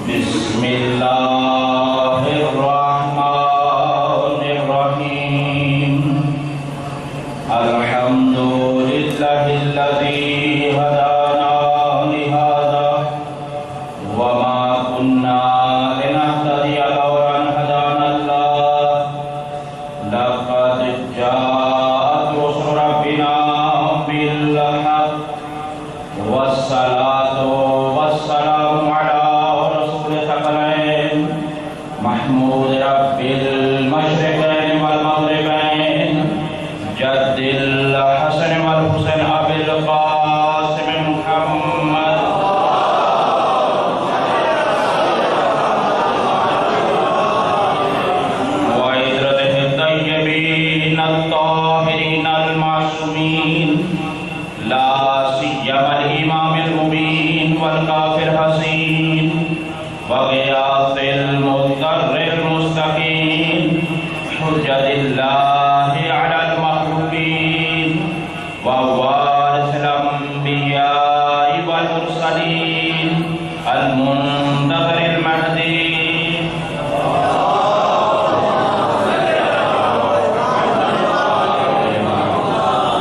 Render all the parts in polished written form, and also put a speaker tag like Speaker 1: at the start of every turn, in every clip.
Speaker 1: بسم اللہ الرحمن الرحیم الحمد للہ الذی ہدانا لہذا وما كنا لنهتدی لولا ان ہدانا اللہ لقد جاءت رسل ربنا بالحق والصلاة والسلام على رسول الثقلين محمود رب المشرقين والمغربين جد الحسن والحسين أبي القاسم محمد وعترته الطيبين الطاهرين المعصومين لا سيما الإمام المبين والكافر حسين وغياث المضطر المستقيم حجة الله على المخلوقين ووارث الأنبياء والمرسلين المنتظر المهدي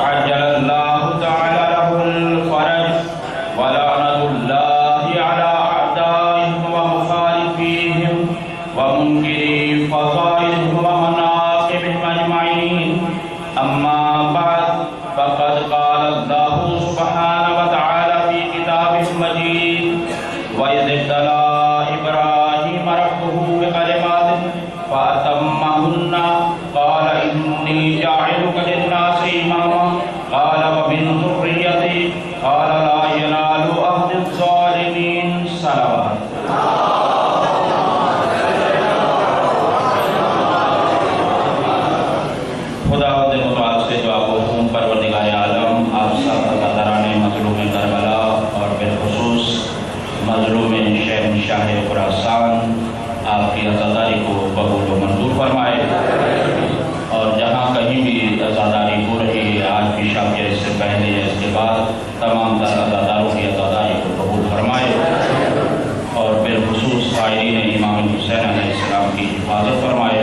Speaker 1: عجل الله تعالى له الفرج ولعنة الله على أعدائهم ومخالفيهم ومنكري فضائلهم ومناقبهم أجمعين أما بعد فقد قال الله سبحانه وتعالى في كتابه المجيد وإذ ابتلى إبراهيم ربه بكلمات فأتمهن قال إني جاعلك للناس إماما قال ومن ذريتي قال لا ينال عهد الظالمين صلوات خداوند متعال سے دعا کو ہوں پروردگار عالم آپ سب برادران مظلوم کربلا اور بالخصوص مظلوم شہنشاہ خراسان آپ کی عزاداری کو قبول و منظور فرمائے اور جہاں کہیں بھی عزاداری ہو رہی ہے آج کی شب یا اس سے پہلے یا اس کے بعد تمام تر عزاداروں کی عزاداری کو قبول فرمائے اور بالخصوص قائدین امام حسین علیہ السلام کی حفاظت فرمائے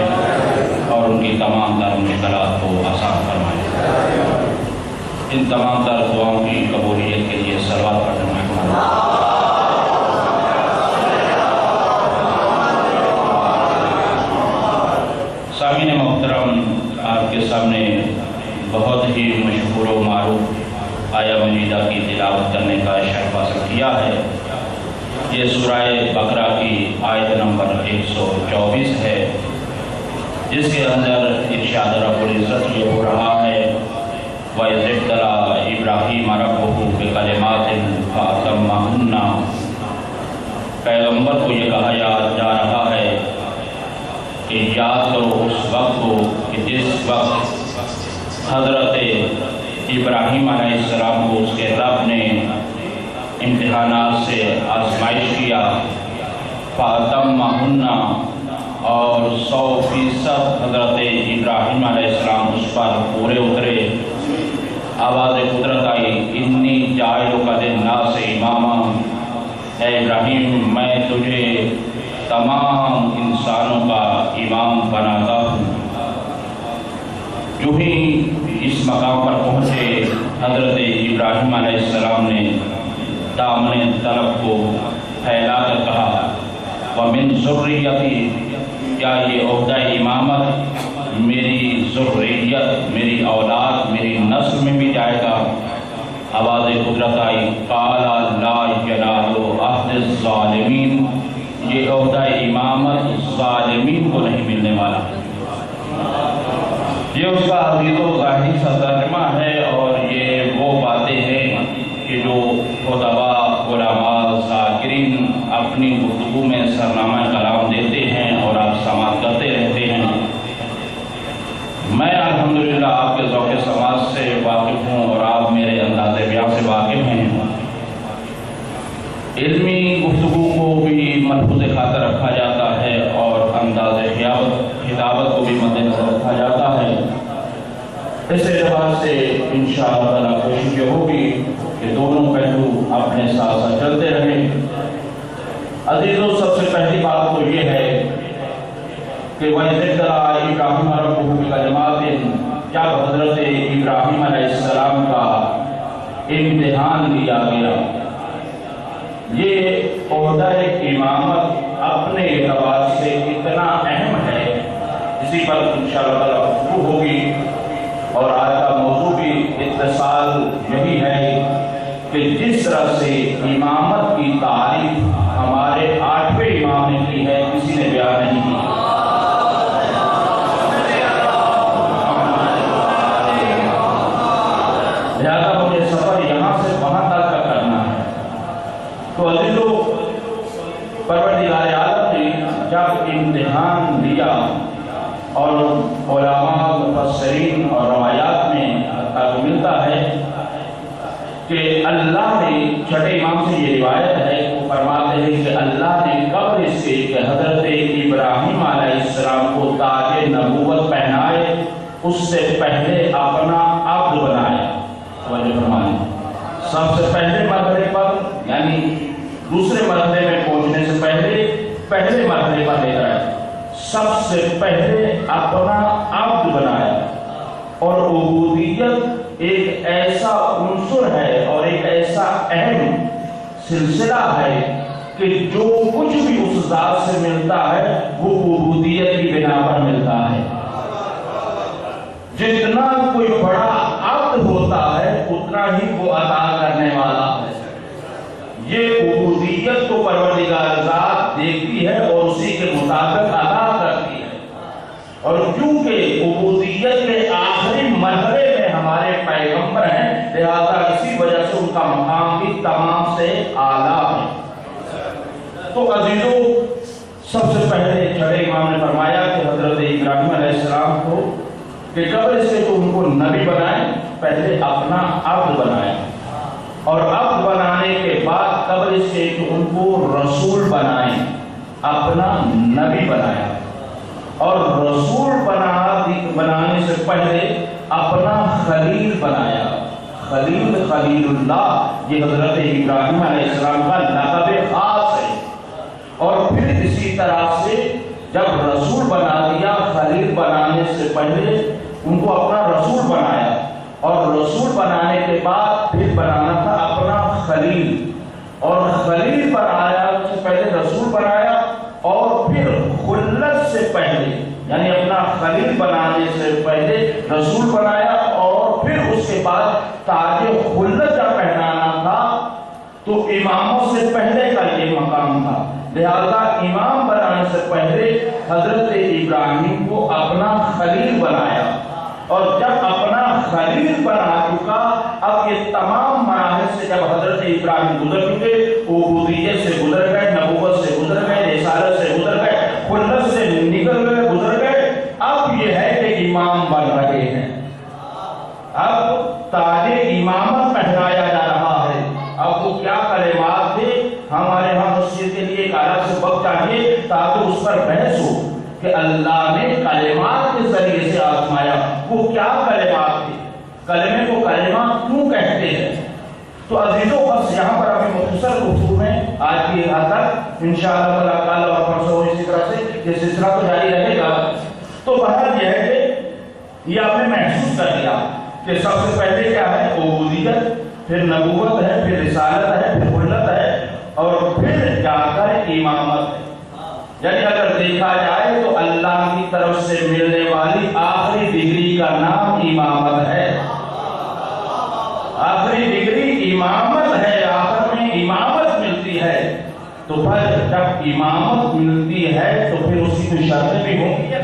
Speaker 1: اور ان کی تمام تر مشکلات کو آسان فرمائے۔ ان تمام تر دعاؤں کی قبولیت کے لیے صلوات پڑھنا محمد سامعین محترم، آپ کے سامنے بہت ہی مشہور و معروف آیہ مجیدہ کی تلاوت کرنے کا شرف حاصل کیا ہے۔ یہ سورہ بقرہ کی آیت نمبر 124 ہے، جس کے اندر ارشاد رب العزت یہ ہو رہا ہے وَإِذِ ابْتَلَىٰ إِبْرَاهِيمَ رَبُّهُ بِكَلِمَاتٍ فَأَتَمَّهُنَّ۔ پیغمبر کو یہ کہا جا رہا ہے کہ یاد کرو اس وقت کو کہ جس وقت حضرت ابراہیم علیہ السلام کو اس کے رب نے امتحانات سے آزمائش کیا، فَأَتَمَّهُنَّ، اور 100% حضرت ابراہیم علیہ السلام اس پر پورے اترے۔ آواز قدرت آئی انی جاعلک للناس اماما، اے ابراہیم میں تجھے تمام انسانوں کا امام بناتا ہوں۔ جو ہی اس مقام پر پہنچے حضرت ابراہیم علیہ السلام نے دامن طلب کو پھیلا کر کہا وَمِن ذُرِّيَّتِي، کیا یہ عہدہ امامت میری ذریت، میری اولاد، میری نسل میں بھی جائے گا؟ آواز قدرت آئی قَالَ لَا يَنَالُ عَهْدِ الظَّالِمِينَ، یہ عہدہ امامت ظالمین کو نہیں ملنے والا۔ یہ اس کا عزیز و ظاہری سا ترجمہ ہے، اور یہ وہ باتیں ہیں کہ جو خطباء، علماء، ذاکرین اپنی گفتگو میں سرنامہ کلام دیتے ہیں اور آپ سماعت کرتے رہتے ہیں۔ میں الحمدللہ آپ کے ذوق سماعت سے واقف ہوں اور آپ میرے انداز بیان سے واقف ہیں۔ علمی گفتگو کو بھی ملحوظ خاطر رکھا جاتا ہے اور انداز خطابت کو بھی مد نظر رکھا جاتا ہے۔ اس اعتبار سے انشاءاللہ تعالیٰ کوشش یہ ہوگی کہ دونوں پہلو اپنے ساتھ ساتھ چلتے رہیں۔ عزیزوں، سب سے پہلی بات تو یہ ہے کہ وَإِذِ ابْتَلَىٰ إِبْرَاهِيمَ رَبُّهُ بِكَلِمَاتٍ، جب حضرت ابراہیم علیہ السلام کا امتحان لیا گیا. یہ عہدہ امامت اپنے اعتبار سے اتنا اہم ہے، اسی پر انشاءاللہ گفتگو ہوگی. اور آج کا موضوع بھی اتصال یہی ہے کہ جس طرح سے امامت کی تعریف ہمارے 8ویں امام نے کی ہے، کسی نے بیان نہیں کی. لہذا مجھے سفر یہاں سے وہاں تک کا کرنا ہے. تو عزیزو، پروردگار عالم نے جب امتحان لیا، اور علماء مفسرین اور روایات میں حتیٰ ملتا ہے کہ اللہ نے، چھٹے امام سے یہ روایت ہے، وہ فرماتے ہیں کہ اللہ نے قبل سے کہ حضرت ابراہیم علیہ السلام کو تاج نبوت پہنائے، اس سے پہلے اپنا عبد بنایا. توجہ فرمائیں، سب سے پہلے مرحلے پر، یعنی دوسرے مرحلے میں پہنچنے سے پہلے مرحلے پر لے کر سب سے پہلے اپنا عبد بنایا. اور عبودیت ایک ایسا عنصر ہے اور ایک ایسا اہم سلسلہ ہے کہ جو کچھ بھی اس ذات سے ملتا ہے وہ عبودیت کی بنا پر ملتا ہے. جتنا کوئی بڑا عبد ہوتا ہے اتنا ہی وہ عطا کرنے والا ہے. یہ عبودیت کو پروردگار ذات دیکھتی ہے اور اسی کے مطابق ادا کرتی ہے. اور کیونکہ عبودیت کے آخری مرحلے میں ہمارے پیغمبر ہیں، لہذا اسی وجہ سے ان کا مقام بھی تمام سے اعلیٰ ہے. تو عزیزو، سب سے پہلے چھٹے امام نے فرمایا کہ حضرت ابراہیم علیہ السلام کو کہ قبل سے تو ان کو نبی بنائے، پہلے اپنا عبد بنائے، اور عبد بنانے کے بعد قبل سے تو ان کو رسول بنائے، اپنا نبی بنایا. اور رسول بنانے سے پہلے اپنا خلیل بنایا. خلیل اللہ، یہ حضرت ابراہیم علیہ السلام کا لقب خاص ہے. اور پھر اسی طرح سے جب رسول بنا دیا، خلیل بنانے سے پہلے ان کو اپنا رسول بنایا، اور رسول بنانے کے بعد پھر بنانا تھا اپنا خلیل. اور خلیل بنایا سے پہلے رسول بنایا، اور پھر خلت سے پہلے، یعنی اپنا خلیل بنانے سے پہلے رسول بنایا، اور پھر اس کے بعد تاج خلت جب پہنانا تھا تو اماموں سے پہلے کا یہ مقام تھا. لہذا امام بنانے سے پہلے حضرت ابراہیم کو اپنا خلیل بنایا. اور جب اپنا خلیل بنا چکا، اب یہ تمام مراحل سے جب حضرت ابراہیم گزر چکے، عبودیت سے گزر گئے، نبوت سے گزر گئے، رسالت سے گزر گئے، خلت سے نکل گئے، گزر گئے، اب یہ ہے کہ امام بن رہے ہیں. اب تاج امامت پہنایا جا رہا ہے. اب وہ کیا کلمات تھے، ہمارے ہاں مسجد کے لیے ایک الگ سے وقت چاہیے تاکہ اس پر بحث ہو کہ اللہ نے کلمات کے ذریعے سے آزمایا. وہ کیا کلمات تھے، کلمے کو کلمات کیوں کہتے ہیں. تو عزیزوں، بس یہاں پر ابھی مختصر گفتگو میں آج کی یہاں تک، انشاءاللہ کل اور پرسوں اسی طرح سے یہ سلسلہ تو جاری رہے گا. تو بہرحال یہ ہے کہ یہ آپ نے محسوس کر لیا کہ سب سے پہلے کیا ہے، عبودیت، پھر نبوت ہے، پھر رسالت ہے، پھر خلت ہے، اور پھر جا کر امامت ہے. یعنی اگر دیکھا جائے تو اللہ کی طرف سے ملنے والی آخری ڈگری کا نام امامت ہے. آخری ڈگری امامت ہے، آخر میں امامت ملتی ہے. تو پھر جب امامت ملتی ہے تو پھر اس کی شرطیں بھی ہوں گی.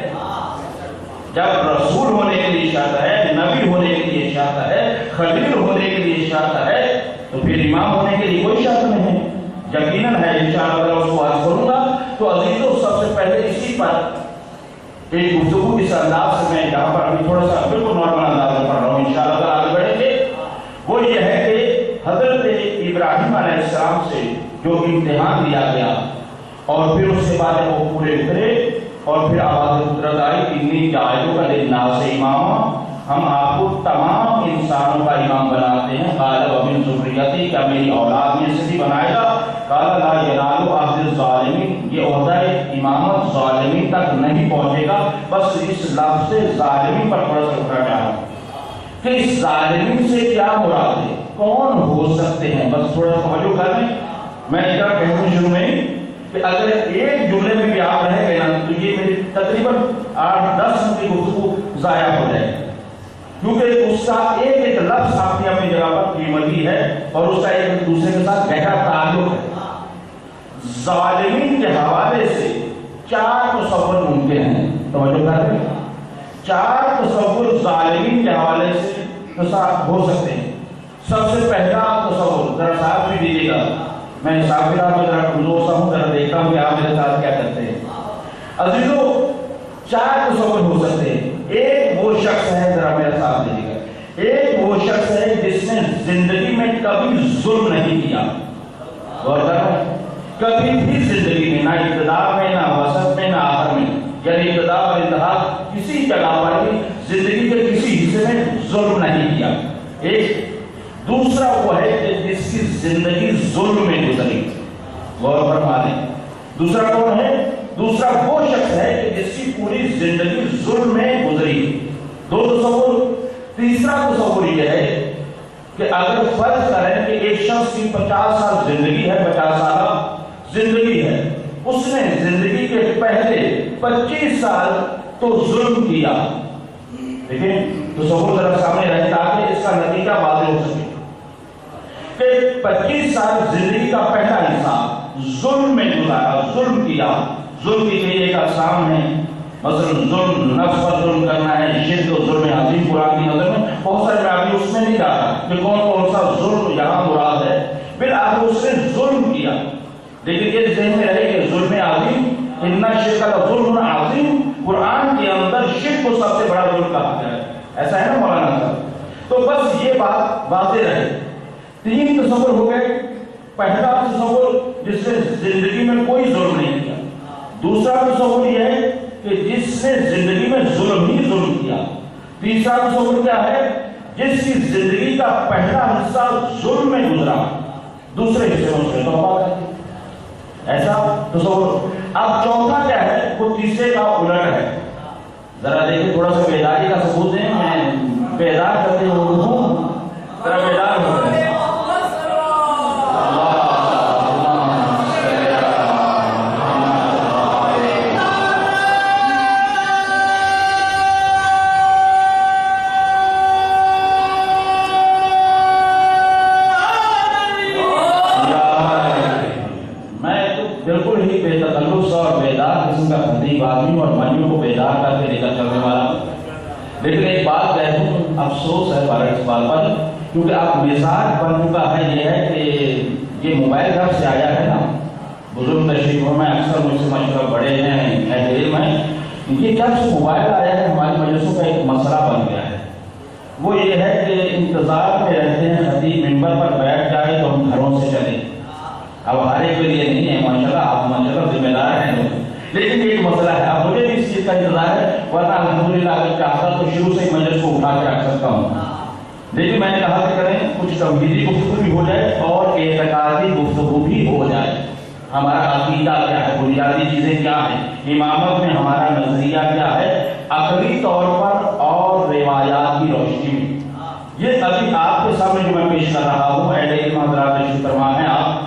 Speaker 1: جب رسول ہونے کے لیے شرط ہے، نبی ہونے کے لیے شرط ہے، خلیل ہونے کے لیے شرط ہے، تو پھر امام ہونے کے لیے کوئی شرط نہیں ہے. یقیناً ہے، انشاءاللہ اس کو عرض کروں گا. تو عزیزوں، سب سے پہلے اسی پر ایک گفتگو اس انداز سے میں یہاں پر ابھی تھوڑا سا بالکل نارمل انداز میں پڑھ رہا ہوں، انشاءاللہ آگے بڑھیں گے. وہ یہ ہے کہ حضرت ابراہیم علیہ السلام سے جو امتحان دیا گیا، اور پھر اس کے بعد وہ پورے اترے، اور پھر آواز قدرت آئی، انی جاعلک للناس اماما، ہم آپ کو تمام انسانوں کا امام بناتے ہیں. قال ومن ذریتی، کیا میری اولاد میں سے بھی بنائے گا؟ قال لا ینال عہد الظالمین، یہ عہدہ امامت ظالمین تک نہیں پہنچے گا. بس اس لفظ ظالمین پر تھوڑا سا اترا جانا کہ اس ظالمین سے کیا مراد ہے، کون ہو سکتے ہیں. بس تھوڑا توجہ کر لیں. میں کیا کہوں شروع میں کہ اگر ایک جملے میں بھی آپ رہ گئے نا تو یہ میری تقریباً 8-10 منٹ کی گفتگو ضائع ہو جائے گی، کیونکہ اس کا ایک ایک لفظ اپنی اپنی جگہ پر قیمتی ہے اور اس کا ایک دوسرے کے ساتھ گہرا تعلق ہے. ظالمین کے حوالے سے 4 تصور ممکن ہیں. توجہ کر رہے ہیں؟ 4 تصور ظالمین کے حوالے سے ہو سکتے ہیں. سب سے پہلا تصور ذرا ساتھ بھی دیجیے گا، میں سابقہ میں ذرا کمزور سا ہوں، ذرا دیکھتا ہوں کہ آپ میرے ساتھ کیا کرتے ہیں. عزیزو 4 تصور ہو سکتے ہیں. ایک وہ شخص ہے، ذرا میرے ساتھ دیجیے گا، ایک وہ شخص ہے جس نے زندگی میں کبھی ظلم نہیں کیا. غور کریں، کبھی بھی زندگی میں، نہ ابتدا میں، نہ وسط میں، نہ آخر میں، یعنی ابتدا اور انتہا کسی جگہ پر بھی زندگی کے کسی حصے میں ظلم نہیں کیا. ایک دوسرا وہ ہے کہ جس کی زندگی ظلم میں گزری. غور فرمائیں، دوسرا کون ہے؟ دوسرا وہ شخص ہے کہ جس کی پوری زندگی ظلم میں گزری. 2 تصور. تیسرا تصور یہ ہے کہ اگر فرض کریں کہ ایک شخص کی 50 سال زندگی ہے، 50 سالہ زندگی ہے، اس نے زندگی کے پہلے 25 سال تو ظلم کیا. لیکن تصور ذرا سامنے رہے تاکہ اس کا نتیجہ واضح ہو سکے کہ 25 سال زندگی کا پہلا حصہ ظلم میں گزارا، ظلم کیا. ظلم کی کئی ایک اقسام ہیں، مثلا ظلم نفس پر ظلم کرنا ہے، شرک و ظلم عظیم قرآن کی نظر میں بہت سارے. میں ابھی اس میں نہیں جا رہا کہ کون کون سا ظلم یہاں مراد ہے. بالآخر اس نے ظلم کیا، لیکن یہ ذہن میں رہے کہ ظلم عظیم، ان شرک کا ظلم عظیم، قرآن کے اندر شرک کو سب سے بڑا ظلم کہا گیا ہے. ایسا ہے نا مولانا صاحب؟ تو بس یہ بات واضح رہے. 3 تصور ہو گئے. پہلا تصور جس نے زندگی میں کوئی ظلم نہیں کیا. دوسرا تصور یہ ہے کہ جس نے زندگی میں ظلم ہی ظلم کیا. تیسرا تصور کیا ہے؟ جس کی زندگی کا پہلا حصہ ظلم میں گزرا، دوسرے حصے میں اس نے توبہ کر دی. ایسا تصور. اب چوتھا کیا ہے؟ وہ تیسرے کا الٹ ہے. ذرا دیکھیں، تھوڑا سا بیداری کا ثبوت دیں. میں بیدار کرتے ہوں، ذرا بیدار ہو رہے ہیں. بالکل ہی بے تکلف اور بیدار قسم کا خطیب آدمی اور منیوں کو بیدار کر کے لے کر چلنے والا. لیکن ایک بات کہہ دوں، افسوس ہے بارہ اس بات پر، کیونکہ آپ مزاج بن چکا ہے یہ ہے کہ یہ موبائل گھر سے آیا ہے نا. بزرگ تشریفوں میں اکثر مجھ سے مشورہ بڑے ہیں، اہل علم ہیں، یہ جب سے موبائل آیا ہے ہماری مجلسوں کا ایک مسئلہ بن گیا ہے. وہ یہ ہے کہ انتظار میں رہتے ہیں خطیب منبر پر بیٹھ جائے تو ہم گھروں سے چلیں. اب ہر ایک کے لیے نہیں ہے، ماشاءاللہ آپ ماشاءاللہ ذمہ دار ہیں، لیکن ایک مسئلہ ہے. اب مجھے بھی اس چیز کا انتظار ہے، ورنہ الحمدللہ اگر چاہتا تو شروع سے ہی مجلس کو اٹھا کے رکھ سکتا ہوں. لیکن میں نے کہا کہ کریں کچھ توحیدی گفتگو بھی ہو جائے اور اعتقادی گفتگو بھی ہو جائے. ہمارا عقیدہ کیا ہے، بنیادی چیزیں کیا ہیں، امامت میں ہمارا نظریہ کیا ہے، عقلی طور پر اور روایات کی روشنی میں. یہ ابھی آپ کے سامنے جو میں پیش کر رہا ہوں، اہل علم حضرات تشریف فرما ہیں آپ،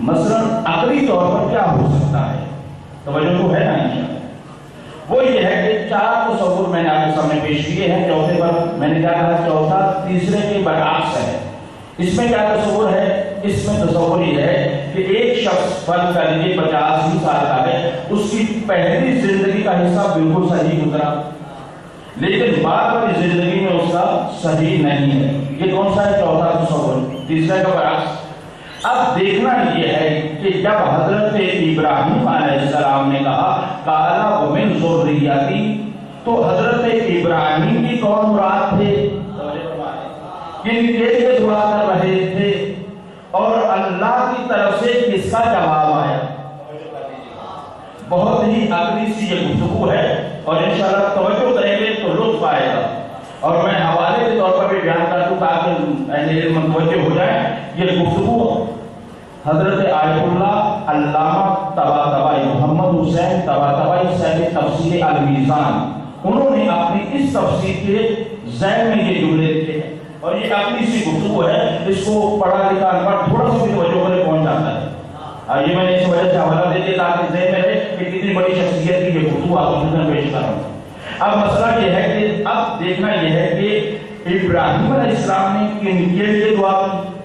Speaker 1: مثلا عقلی طور پر کیا ہو سکتا ہے، توجہ تو ہے نا انشاءاللہ. وہ یہ ہے کہ 4 تصور میں نے آپ کے سامنے پیش کیے ہیں. چوتھے پر میں نے کیا کہا، چوتھا تیسرے کے برعکس ہے. اس میں کیا تصور ہے؟ اس میں تصور یہ ہے کہ ایک شخص فرض کر لیجیے 50 سال کا ہے، اس کی پہلی زندگی کا حصہ بالکل صحیح گزرا، لیکن بعد والی زندگی میں اس کا صحیح نہیں ہے. یہ کون سا ہے؟ چوتھا تصور، تیسرے کا برعکس. اب دیکھنا یہ ہے کہ جب حضرت ابراہیم علیہ السلام نے کہا قَالَ وَمِنْ ذُرِّيَّتِي، تو حضرت ابراہیم کی کون مراد تھے، کن کے لیے دعا کر رہے تھے، اور اللہ کی طرف سے کس کا جواب آیا. بہت ہی عقلی سی یہ گفتگو ہے اور انشاءاللہ توجہ کریں گے تو لطف آئے گا. اور میں حوالے کے طور پر بھی بیان کر دوں تاکہ اہل علم متوجہ ہو جائیں. یہ گفتگو
Speaker 2: حضرت آیت اللہ علامہ طباطبائی محمد حسین طباطبائی صاحب تفسیر المیزان، انہوں نے اپنی اس تفسیر کے ذیل میں یہ جملے لکھے ہیں، اور یہ اپنی سی گفتگو ہے، اس کو پڑھا لکھا انپڑھ تھوڑا سا بھی توجہ کرے پہنچ جاتا ہے۔ یہ میں نے اس وجہ سے حوالہ دے دیا تاکہ ذہن میں رہے کہ کتنی بڑی شخصیت کی یہ گفتگو آپ کو پیش کر رہا ہوں۔ اب مسئلہ یہ ہے کہ اب دیکھنا یہ ہے کہ ابراہیم علیہ السلام نے کن کے لیے دعا کی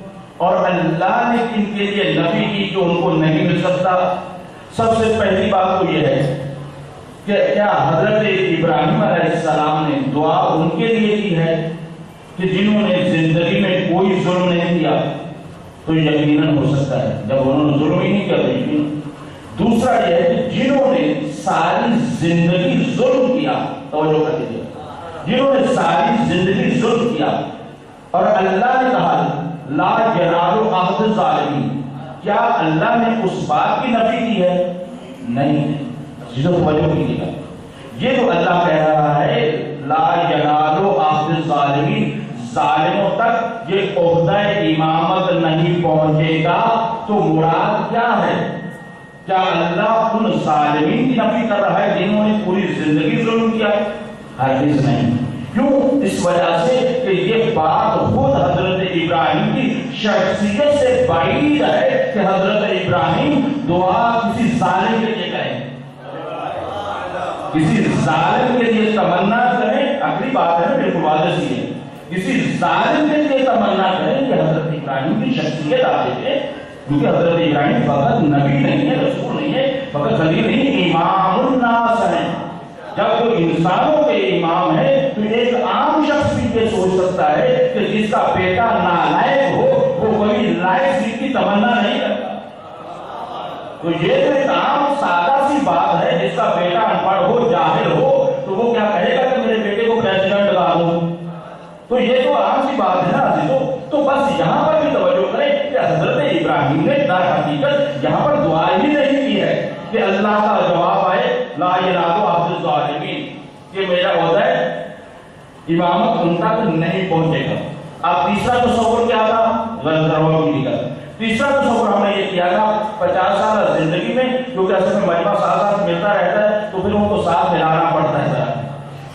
Speaker 2: اور اللہ نے کن کے لیے نفی کی جو ان کو نہیں مل سکتا۔ سب سے پہلی بات تو یہ ہے کہ کیا حضرت ابراہیم علیہ السلام نے دعا ان کے لیے کی ہے کہ جنہوں نے زندگی میں کوئی ظلم نہیں کیا؟ تو یقیناً ہو سکتا ہے، جب انہوں نے ظلم ہی نہیں کیا تو یقیناً۔ دوسرا یہ ہے کہ جنہوں نے ساری زندگی ظلم کیا، توجہ کر لیجیے، جنہوں نے ساری زندگی ظلم کیا اور اللہ نے کہا لا ینال عہد الظالمین، کیا اللہ نے اس بات کی نفی کی ہے؟ نہیں۔ جسے توجہ کیجیے گا، یہ جو اللہ کہہ رہا ہے لا ینال عہد الظالمین، ظالموں تک یہ عہدہ امامت نہیں پہنچے گا، تو مراد کیا ہے؟ کیا اللہ ان ظالمین کی نفی کر رہا ہے جنہوں نے پوری زندگی ظلم کیا؟ ہرگز نہیں۔ کیوں؟ اس وجہ سے کہ یہ بات خود حضرت ابراہیم کی شخصیت سے بعید ہے کہ حضرت ابراہیم دعا کسی ظالم کے لیے کریں، کسی ظالم کے لیے تمنا کریں۔ اگلی بات ہے بالکل واضح سی ہے، کسی ظالم کے لیے تمنا کریں کہ حضرت ابراہیم کی شخصیت آپ دیکھیں، کیونکہ حضرت ابراہیم فقط نبی نہیں ہے، رسول نہیں ہے، فقط خلیل نہیں، امام الناس ہے۔ جب کوئی انسانوں کے امام ہے تو ایک عام شخص بھی یہ سوچ سکتا ہے کہ جس کا بیٹا نالائق ہو وہ کوئی لائق سیٹ کی تمنا نہیں کرتا۔ تو یہ تو ایک عام سادہ سی بات ہے، جس کا بیٹا انپڑھ ہو، جاہل ہو، تو وہ کیا کہے گا کہ میرے بیٹے کو پریزیڈنٹ بنا دوں؟ تو یہ تو عام سی بات ہے نا عزیزو۔ تو بس یہاں پر بھی توجہ کریں کہ حضرت ابراہیم نے در حقیقت یہاں پر دعا ہی نہیں کی ہے کہ اللہ کا جواب آئے لا ینال عہد الظالمین، کہ میرا عہدہ امامت ان تک نہیں پہنچے گا۔ اب تیسرا تصور کیا تھا؟ تیسرا تصور ہم نے یہ کیا تھا 50 سال زندگی میں، کیونکہ اصل میں مجمع ساتھ ملتا رہتا ہے تو پھر ان کو ساتھ ملانا پڑتا ہے۔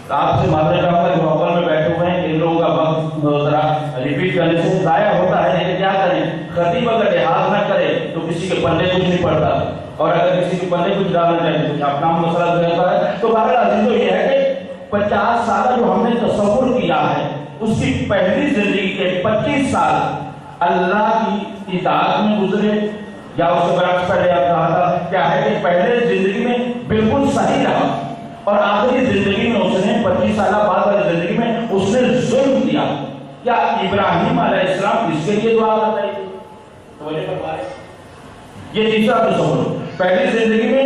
Speaker 2: آپ سے معذرت چاہتا ہوں کہ محفل میں بیٹھے ہوئے ہیں، ان لوگوں کا وقت ذرا ریپیٹ کرنے سے ضائع ہوتا ہے، لیکن کیا کریں، خطیب اگر لحاظ نہ کرے تو کسی کے پلے کچھ نہیں پڑتا، اور اگر کسی کے پلے کچھ ڈالنا چاہیے تو اپنا مسئلہ جو رہتا ہے۔ تو بہرحال عزیزو یہ ہے کہ 50 سال جو ہم نے تصور کیا ہے، اس کی پہلی زندگی کے 25 سال اللہ کی اطاعت میں گزرے، یا اس کے برعکس پہلے آپ کہا تھا کیا ہے کہ پہلے زندگی میں بالکل صحیح رہا اور آخری زندگی میں اس نے 25 سالہ بعد والی زندگی میں اس نے ظلم کیا۔ کیا ابراہیم علیہ السلام اس کے لیے دعا کر رہے تھے؟ یہ تیسرا تصور، پہلی زندگی میں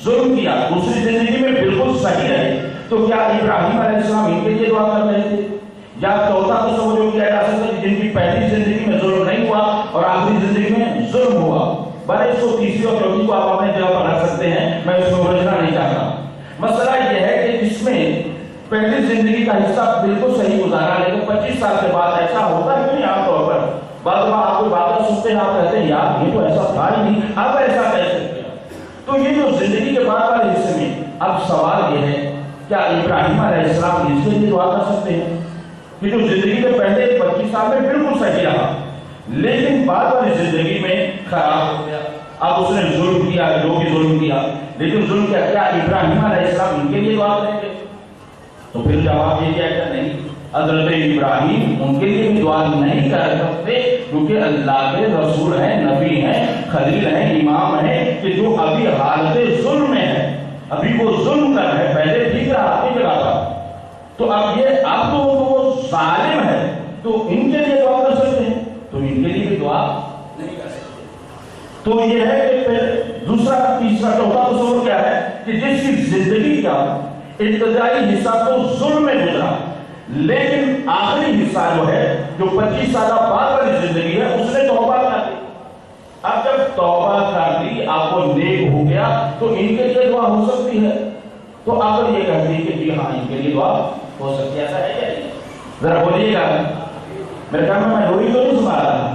Speaker 2: ظلم کیا، دوسری زندگی میں بالکل صحیح رہے، تو کیا ابراہیم علیہ السلام ان کے لیے دعا کر رہے تھے؟ یا چوتھا تصور جو کیا جا سکتا ہے جن کی پہلی زندگی میں ظلم نہیں ہوا اور آخری زندگی میں ظلم ہوا، بھلے اس کو تیسری اور چوتھی کو آپ اپنے جگہ پر رکھ سکتے ہیں، میں اس میں الجھنا نہیں چاہتا۔ مسئلہ یہ ہے کہ اس میں پہلی زندگی کا حصہ بالکل صحیح گزارا، لیکن 25 سال کے بعد ایسا ہوتا ہے کہ عام طور پر بعض بار آپ کوئی باتیں سنتے ہیں، آپ کہتے ہیں یار یہ تو ایسا تھا ہی نہیں، اب ایسا کیسے کیا؟ تو یہ جو زندگی کے بعد والے حصے میں اب سوال یہ ہے کیا ابراہیم علیہ السلام اس کے لیے دعا کر سکتے ہیں کہ جو زندگی کے پہلے 25 سال میں بالکل صحیح رہا لیکن بعد والی زندگی میں خراب ہو گیا، اب اس نے ظلم کیا، جو بھی ظلم کیا، لیکن ظلم کیا کیا ابراہیم علیہ السلام ان کے لیے دعا کریں گے؟ تو پھر جواب یہ کیا کہ نہیں، حضرت ابراہیم ان کے لیے بھی دعا نہیں کر سکتے، کیونکہ اللہ کے رسول ہیں، نبی ہیں، خلیل ہیں، امام ہیں، کہ جو ابھی حالت ظلم میں ہے، ابھی وہ ظلم کر رہے، پہلے ٹھیک رہا اپنی جگہ پر، تو اب تو وہ ظالم ہے، تو ان کے لیے دعا کر سکتے ہیں، تو ان کے لیے بھی دعا نہیں کر سکتے۔ تو یہ ہے کہ پھر دوسرا تیسرا چوتھا تصور کیا ہے کہ جس کی زندگی کا ابتدائی حصہ تو ظلم میں گزرا، لیکن آخری حصہ جو ہے جو 25 سالہ بعد والی زندگی ہے اس نے توبہ کر دی۔ اب جب توبہ کر دی، آپ کو نیک ہو گیا، تو ان کے لیے دعا ہو سکتی ہے۔ تو آپ یہ کہتے ہیں کہ جی ہاں ان کے لیے دعا ہو سکتی ہے، ایسا ہے کیا نہیں؟ ذرا بولیے گا، میرے کہا میں روئی تو نہیں سنا رہا،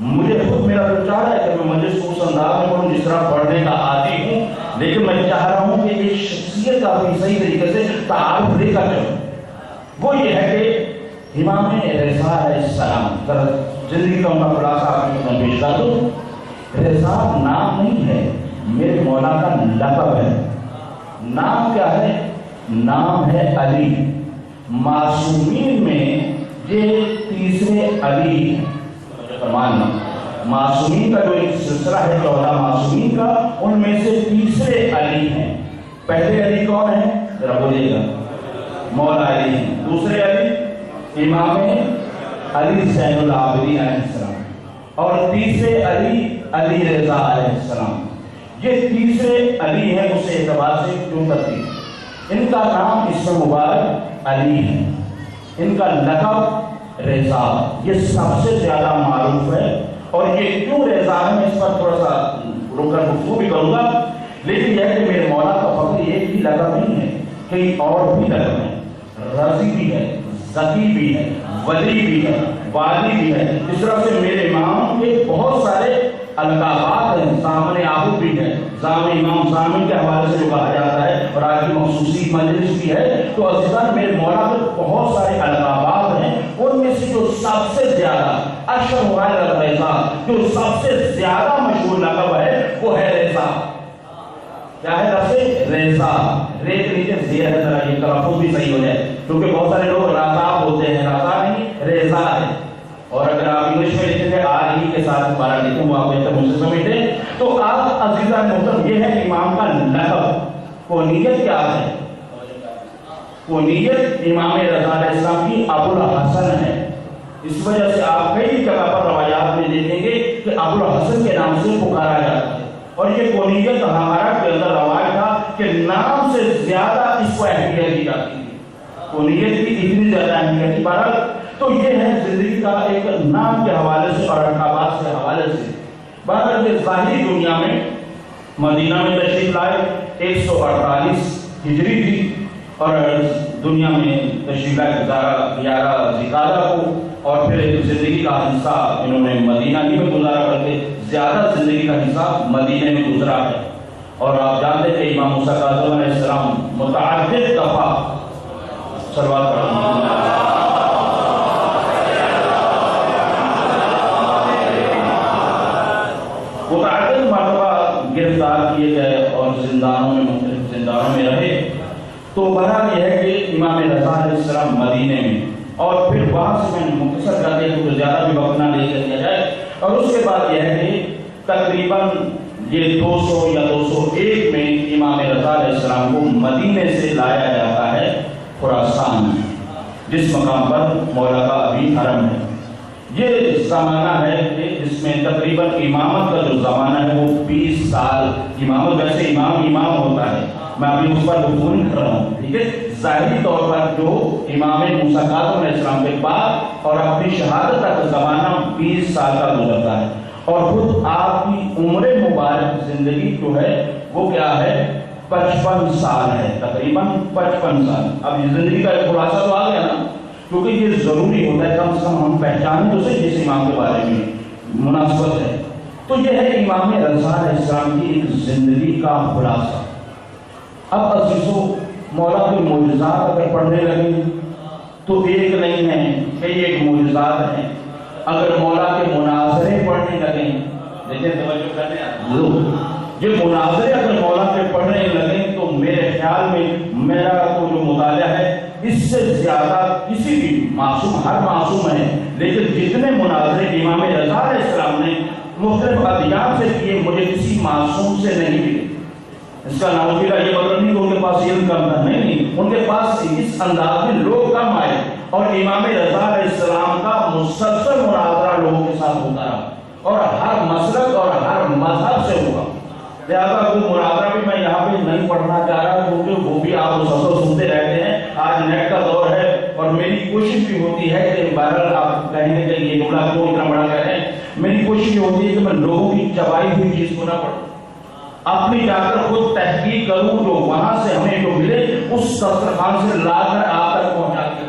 Speaker 2: مجھے خود میرا تو چاہ رہا ہے کہ میں مجلس کو اس انداز میں پڑھوں جس طرح پڑھنے کا عادی ہوں، لیکن میں چاہ رہا ہوں کہ ایک شخصیت کا بھی صحیح طریقے سے تعارف لے کر چلوں۔ وہ یہ ہے کہ امام رضا علیہ السلام، زندگی کا ان کا خلاصہ آپ کو پیش کر دوں۔ رضا نام نہیں ہے، میرے مولا کا لقب ہے۔ نام کیا ہے؟ نام ہے علی۔ معصومین میں یہ تیسرے علی ماننا، معصومین کا جو ایک سلسلہ ہے 14 معصومین کا، ان میں سے تیسرے علی ہیں۔ پہلے علی کون ہے؟ ذرا بولیے گا۔ مولا علی ہیں۔ دوسرے علی امام علی زین العابدین علیہ السلام، اور تیسرے علی علی رضا علیہ السلام۔ یہ تیسرے علی ہیں اس اعتبار سے کیوں ترتیب، ان کا نام اسم مبارک علی ہے، ان کا لقب رضا، یہ سب سے زیادہ معروف ہے۔ اور یہ کیوں رضا ہے میں اس پر تھوڑا سا رک کر گفتگو بھی کروں گا، لیکن یہ ہے کہ میرے مولا کا فقط ایک ہی لقب نہیں ہے، کئی اور بھی لقب ہیں۔ رضی بھی ہے، ذکی بھی ہے، ولی بھی ہے، والی بھی ہے۔ اس طرح سے میرے امام کے بہت سارے القابات ہیں۔ سامنے آبو بھی ہے، زام امام زامن کے حوالے سے جو کہا جاتا ہے، اور آج کی مخصوصی مجلس بھی ہے۔ تو عزیزان میرے مولا کے بہت سارے القابات ہیں، ان میں سے جو سب سے زیادہ اشہر رضا، جو سب سے زیادہ مشہور لقب ہے وہ ہے رضا۔ کیا ہے لفظ رضا؟ رے کے نیچے زیر ہے، ذرا یہ تلفظ بھی صحیح ہو جائے، کیونکہ بہت سارے لوگ رضا بولتے ہیں، رضا نہیں رضا ہے۔ اور اگر آپ انگلش میں لکھیں گے آر ای کے ساتھ دوبارہ لکھیں، وہ آپ بہتر مجھ سے سمجھتے۔ تو آپ عزیزان محترم یہ ہے امام کا لقب۔ کونیت کیا ہے؟ کونیت امام رضا علیہ السلام کی ابو الحسن ہے۔ اس وجہ سے آپ کئی جگہ پر روایات میں دیکھیں گے کہ ابو الحسن کے نام سے پکارا جاتا ہے۔ اور یہ کونیت ہمارا کے اندر رواج تھا کہ نام سے زیادہ اس کو اہمیت دی جاتی ہے، کونیت کی اتنی زیادہ اہمیت کی بارہ۔ تو یہ ہے زندگی کا ایک نام کے حوالے سے اور القابات کے حوالے سے۔ بہرحال یہ ظاہری دنیا میں مدینہ میں تشریف لائے 148 ہجری تھی، اور دنیا میں تشریف لائے 11 ذوالقعدہ کو، اور پھر زندگی کا حصہ انہوں نے مدینہ ہی میں گزارا، کرتے زیادہ زندگی کا حصہ مدینہ میں گزرا ہے۔ اور آپ جانتے ہیں کہ امام موسیٰ کاظم علیہ السلام متعدد دفعہ صلوات پڑھتے ہیں، متعدد مرتبہ گرفتار کیے گئے اور زندانوں میں، مختلف زندانوں میں رہے۔ تو بہرحال یہ ہے کہ امام رضا علیہ السلام مدینے میں، اور پھر وہاں سے میں مختصر کر دیا کیونکہ زیادہ بھی وقت نہ لے کر دیا جائے۔ اور اس کے بعد یہ ہے کہ تقریباً یہ 200 یا 201 میں امام رضا علیہ السلام کو مدینے سے لایا جاتا ہے خراسان، جس مقام پر مولا کا ابھی حرم ہے۔ یہ زمانہ ہے کہ جس میں تقریباً امامت کا جو زمانہ ہے وہ 20 سال امامت، ویسے امام ہوتا ہے، میں ابھی اس پر گفتگو نہیں کر رہا ہوں، ٹھیک ہے۔ ظاہری طور پر جو امام موسیٰ کاظم علیہ السلام کے بعد اور اپنی شہادت تک زمانہ 20 سال کا گزرتا ہے، اور خود آپ کی عمر مبارک زندگی جو ہے وہ کیا ہے؟ 55 سال ہے، تقریباً 55 سال۔ اب یہ زندگی کا ایک خلاصہ تو آ گیا نا، کیونکہ یہ ضروری ہوتا ہے کم سے کم ہم پہچانیں تو صحیح جس امام کے بارے میں مناسبت ہے۔ تو یہ ہے امام رضا علیہ السلام کی ایک زندگی کا خلاصہ۔ اب عزیزو مولا کے معجزات اگر پڑھنے لگے تو ایک نہیں ہے، کئی ایک معجزات ہیں۔ اگر مولا کے مناظرے پڑھنے لگیں، دیکھیں توجہ کرنے یہ مناظرے اگر مولا کے پڑھنے لگیں تو میرے خیال میں میرا تو جو مطالعہ ہے اس سے زیادہ کسی بھی معصوم، ہر معصوم ہے لیکن جتنے مناظرے امام رضا علیہ السلام نے مختلف ادیان سے کیے مجھے کسی معصوم سے نہیں ملے۔ اس کا نام یہ مطلب نہیں کہ ان کے پاس علم کم تھا، نہیں، ان کے پاس اس انداز میں لوگ کم آئے، اور امام رضا علیہ السلام کا مسلسل مناظرہ لوگوں کے ساتھ ہوتا رہا، اور ہر مسلک اور ہر مذہب سے ہوا۔ لہٰذا وہ مناظرہ بھی میں یہاں پہ نہیں پڑھنا چاہ رہا کیونکہ وہ بھی آپ مسلسل سنتے رہتے ہیں، آج نیٹ کا دور ہے، اور میری کوشش بھی ہوتی ہے کہ بہرحال آپ کہیں گے کہ یہ جملہ کیوں اتنا بڑا کہہ رہے ہیں، میری کوشش یہ ہوتی ہے کہ میں لوگوں کی چبائی ہوئی چیز کو نہ پڑھوں، اپنی جا کر خود تحقیق کروں، جو وہاں سے ہمیں جو ملے اس دسترخوان سے لا کر آپ تک پہنچا دیا،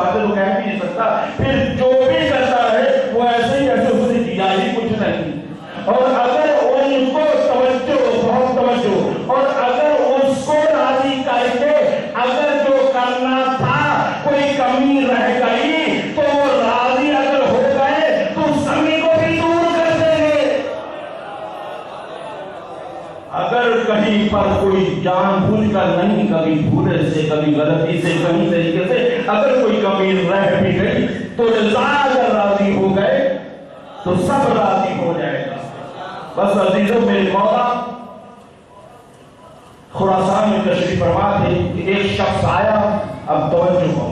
Speaker 2: باتیں تو کہہ بھی نہیں سکتا، پھر جو بھی کرتا رہے وہ ایسے ہی جیسے اس نے کیا ہی کچھ نہیں۔ اور اگر ان کو توجہ، بہت توجہ، اور اگر اس کو راضی کر کے اگر جو کرنا تھا کوئی کمی رہ گئی تو وہ راضی اگر ہو گئے تو اس کمی کو بھی دور کر دیں گے۔ اگر کہیں پر کوئی جان بوجھ کر نہیں، کبھی بھولے سے، کبھی غلطی سے، کہیں طریقے سے اگر کوئی کمی رہ بھی گئی تو رضا اگر راضی ہو گئے تو سب راضی ہو جائے گا۔ بس عزیزوں، میرے مولا خراسان میں تشریف فرما تھے کہ ایک شخص آیا، اب توجہ ہو،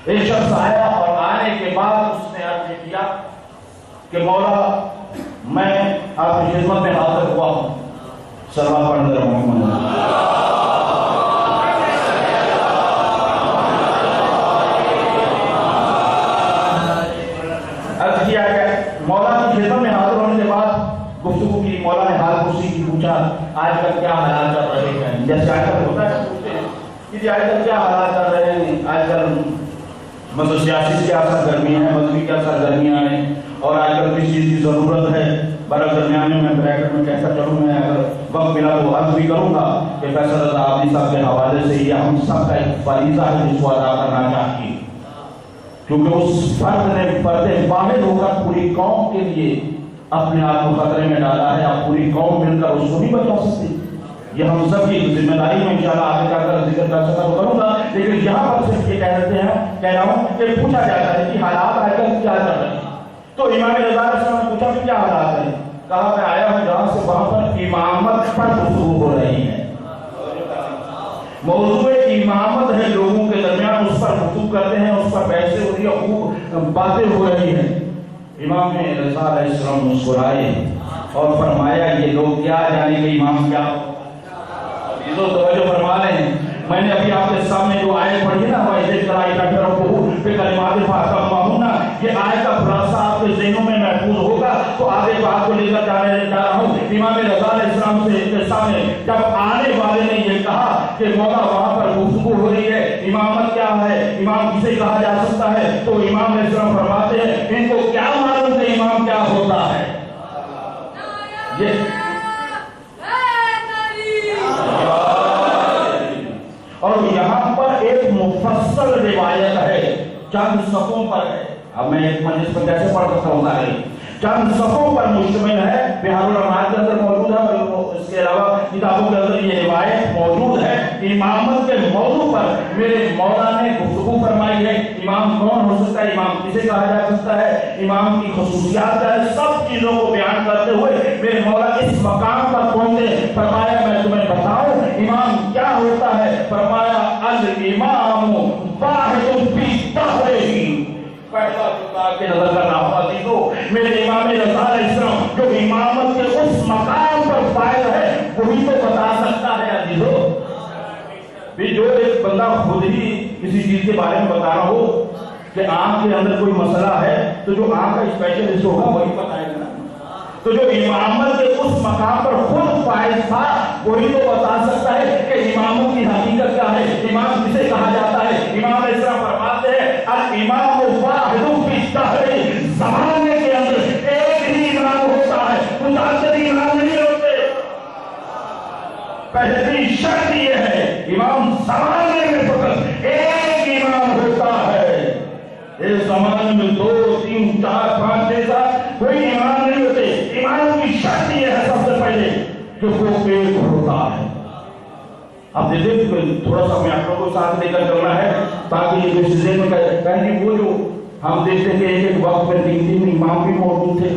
Speaker 2: ایک شخص آیا اور آنے کے بعد اس نے عرض کیا کہ مولا میں آپ کی خدمت میں حاضر ہوا ہوں، سلام پڑھ رہا ہوں۔ عرض کیا کہ مولا کی خدمت میں حاضر ہونے کے بعد گفتگو کی، مولا نے حال پرسی کی، پوچھا آج کل کیا حالات چل رہے ہیں، جیسے آج کل ہوتا ہے پوچھتے ہیں کہ آج کل کیا حالات چل رہے ہیں، آج کل مطلب سیاسی کیا سرگرمیاں ہیں، مذہبی کیا سرگرمیاں ہیں، اور آج کل کس چیز کی ضرورت ہے۔ برابر درمیان میں بریکٹ میں کہتا چلوں، میں اگر وقت ملا تو عرض بھی کروں گا کہ فیصل رضا عابدی صاحب کے حوالے سے یہ ہم سب کا ایک فریضہ ہے جس کو ادا کرنا چاہیے، کیونکہ اس فرد نے پردے باہر ہو کر پوری قوم کے لیے اپنے آپ کو خطرے میں ڈالا ہے۔ اب پوری قوم مل کر اس کو نہیں بچا سکتی، یہ ہم سب کی ذمہ داری میں انشاءاللہ آگے جا کر ذکر کر سکتا تو کروں گا، لیکن یہاں پر صرف یہ کہہ رہا ہوں کہ پوچھا جاتا ہے کہ حالات آج کل کیا چل رہے ہیں، تو امام رضا علیہ السلام نے پوچھا کہ کیا حالات ہیں، کہا میں آیا ہوں جہاں سے وہاں پر امامت پر گفتگو ہو رہی ہے، موضوع امامت ہے، لوگوں کے درمیان اس پر گفتگو کرتے ہیں، اس پر بحثیں ہو رہی ہیں، خوب باتیں ہو رہی ہیں۔ امام رضا علیہ السلام مسکرائے اور فرمایا یہ لوگ کیا جانے کہ امام کیا، تو توجہ فرما لیں، میں نے ابھی آپ کے سامنے جو آیت پڑھی نا، وَإِذِ ابْتَلَىٰ رَبُّهُ بِكَلِمَاتٍ فَأَتَمَّهُنَّ، یہ آیت کا خلاصہ آپ کے ذہنوں میں محفوظ ہوگا، تو آگے بات کو لے کر جا رہا ہوں۔ امام رضا علیہ السلام کے سامنے جب آنے والے نے یہ کہا کہ مولا وہاں پر گفتگو ہو رہی ہے، امامت کیا ہے، امام کسے کہا جا سکتا ہے، تو امام علیہ السلام فرماتے ہیں ان کو کیا معلوم کہ امام کیا ہوتا ہے۔ یہ اور یہاں پر ایک مفصل روایت ہے، چند صفوں پر ہے، اب میں ایک مجلس پر کیسے پڑھ سکتا ہوں گا، چند صفوں پر مشتمل ہے، بہار الرحمن کے اندر موجود ہے، اور اس کے علاوہ کتابوں کے اندر یہ روایت موجود ہے۔ امامت کے موضوع پر میرے مولا نے گفتگو فرمائی ہے، امام کون ہو سکتا ہے، امام کسے کہا جا سکتا ہے، امام کی خصوصیات کیا ہے، سب چیزوں کو بیان کرتے ہوئے میرے مولا اس مقام پر پہنچے، فرمایا میں تمہیں بتاؤں امام کیا ہوتا ہے، فرمایا الامام واحد فی دہرہ، پہلا جملہ کے نظر کرنا ہوا عزیزو، میرے امام رضا علیہ السلام جو امامت کے اس مقام پر فائل ہے وہی تو بتا سکتا ہے عزیزو۔ بھی جو ایک بندہ خود ہی کسی چیز کے بارے میں بتا رہا ہو کہ آنکھ کے اندر کوئی مسئلہ ہے تو جو آنکھ کا اسپیشلسٹ ہوگا وہی بتائے گا، تو جو امامت کے اس مقام پر خود فائل تھا وہی تو بتا سکتا ہے کہ اماموں کی حقیقت کیا ہے، امام کسے کہا جاتا ہے۔ امام علیہ السلام فرماتے ہیں الامام واحد فی الدہر، زمانے کے اندر ایک ہی امام ہوتا ہے، متعدد امام نہیں ہوتے۔ پہلی شرط یہ ہے امام زمانے میں فقط ایک امام ہوتا ہے، اس زمانے میں 2 3 4 5 جیسا کوئی امام نہیں ہوتے۔ امام کی شرط یہ ہے سب سے پہلے کہ وہ ایک ہوتا ہے۔ اب دیکھیں تھوڑا سا میں آپ لوگوں کو ساتھ لے کر چلنا ہے تاکہ یہ سلسلے میں کہیں وہ جو ہم دیکھتے کہ ایک وقت میں 3 امام بھی موجود تھے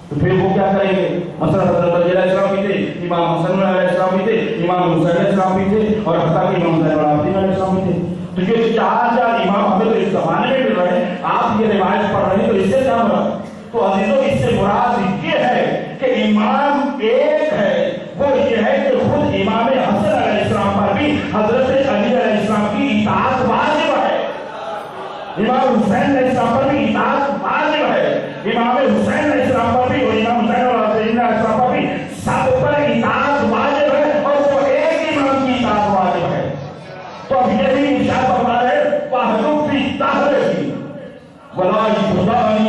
Speaker 2: تو پھر وہ کیا کریں گے، مثلا حضرت علی علیہ السلام بھی تھے، امام حسن علیہ السلام بھی تھے، امام حسین علیہ السلام بھی تھے، اور حتیٰ کہ امام زین العابدین علیہ السلام بھی تھے۔ تو یہ 4 امام ہمیں تو اس زمانے میں مل رہے ہیں، آپ یہ روایت پڑھ رہے ہیں تو اس سے کیا مراد، تو عزیزوں اس سے مراد یہ ہے کہ امام ایک ہے، وہ یہ ہے کہ خود امام حسن علیہ السلام پر بھی حضرت علی علیہ السلام کی اطاعت واجب ہے، امام حسین علیہ السلام پر بھی اطاعت واجب ہے، امام حسین علیہ السلام پر بھی اور امام حسین علیہ السلام پر بھی سب پر اطاعت واجب ہے، اور وہ ایک امام کی اطاعت واجب ہے۔ تو اب یہ بھی ارشاد فرما رہے واحد فی الدہر،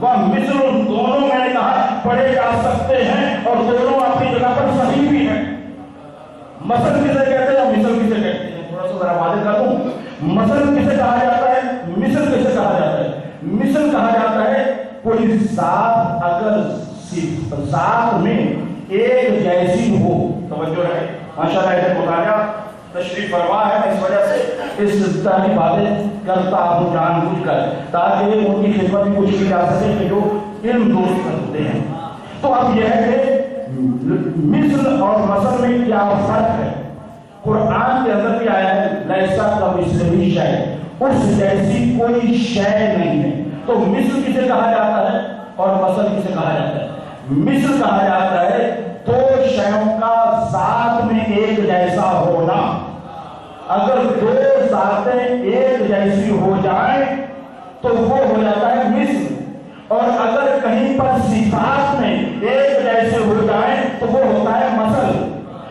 Speaker 2: وہ مثل دونوں میں نے کہا پڑھے جا سکتے ہیں اور دونوں اپنی جگہ پر صحیح بھی ہیں. مثل کسے کہتے ہیں, مثل کسے کہتے ہیں, تھوڑا سا ذرا واضح کر دوں. مثل کسے کہا جاتا ہے, مثل کسے کہا جاتا ہے؟ مثل کہا جاتا ہے کوئی ذات اگر صرف ذات میں ایک جیسی ہو. توجہ رہے, ماشاءاللہ ایک مطالعہ تشریف فرما ہے, میں اس وجہ سے اس طرح کی باتیں کرتا ہوں جان بوجھ کر, تاکہ ان کی خدمت میں کچھ بھی جا سکے کہ جو علم دوست کرتے ہیں. تو اب یہ ہے کہ مثل اور مثل میں کیا فرق ہے. قرآن کے اندر بھی آیا ہے لیسا کمثلہ شیء, اس جیسی کوئی شے نہیں ہے. تو مثل کسے کہا جاتا ہے اور مثل کسے کہا جاتا ہے؟ مثل کہا جاتا ہے دو شیوں کا ذات میں ایک جیسا ہونا. اگر دو ذاتیں ایک جیسی ہو جائیں تو وہ ہو جاتا ہے مثل, اور اگر کہیں پر صفات میں ایک جیسے ہو جائیں تو وہ ہوتا ہے مثل.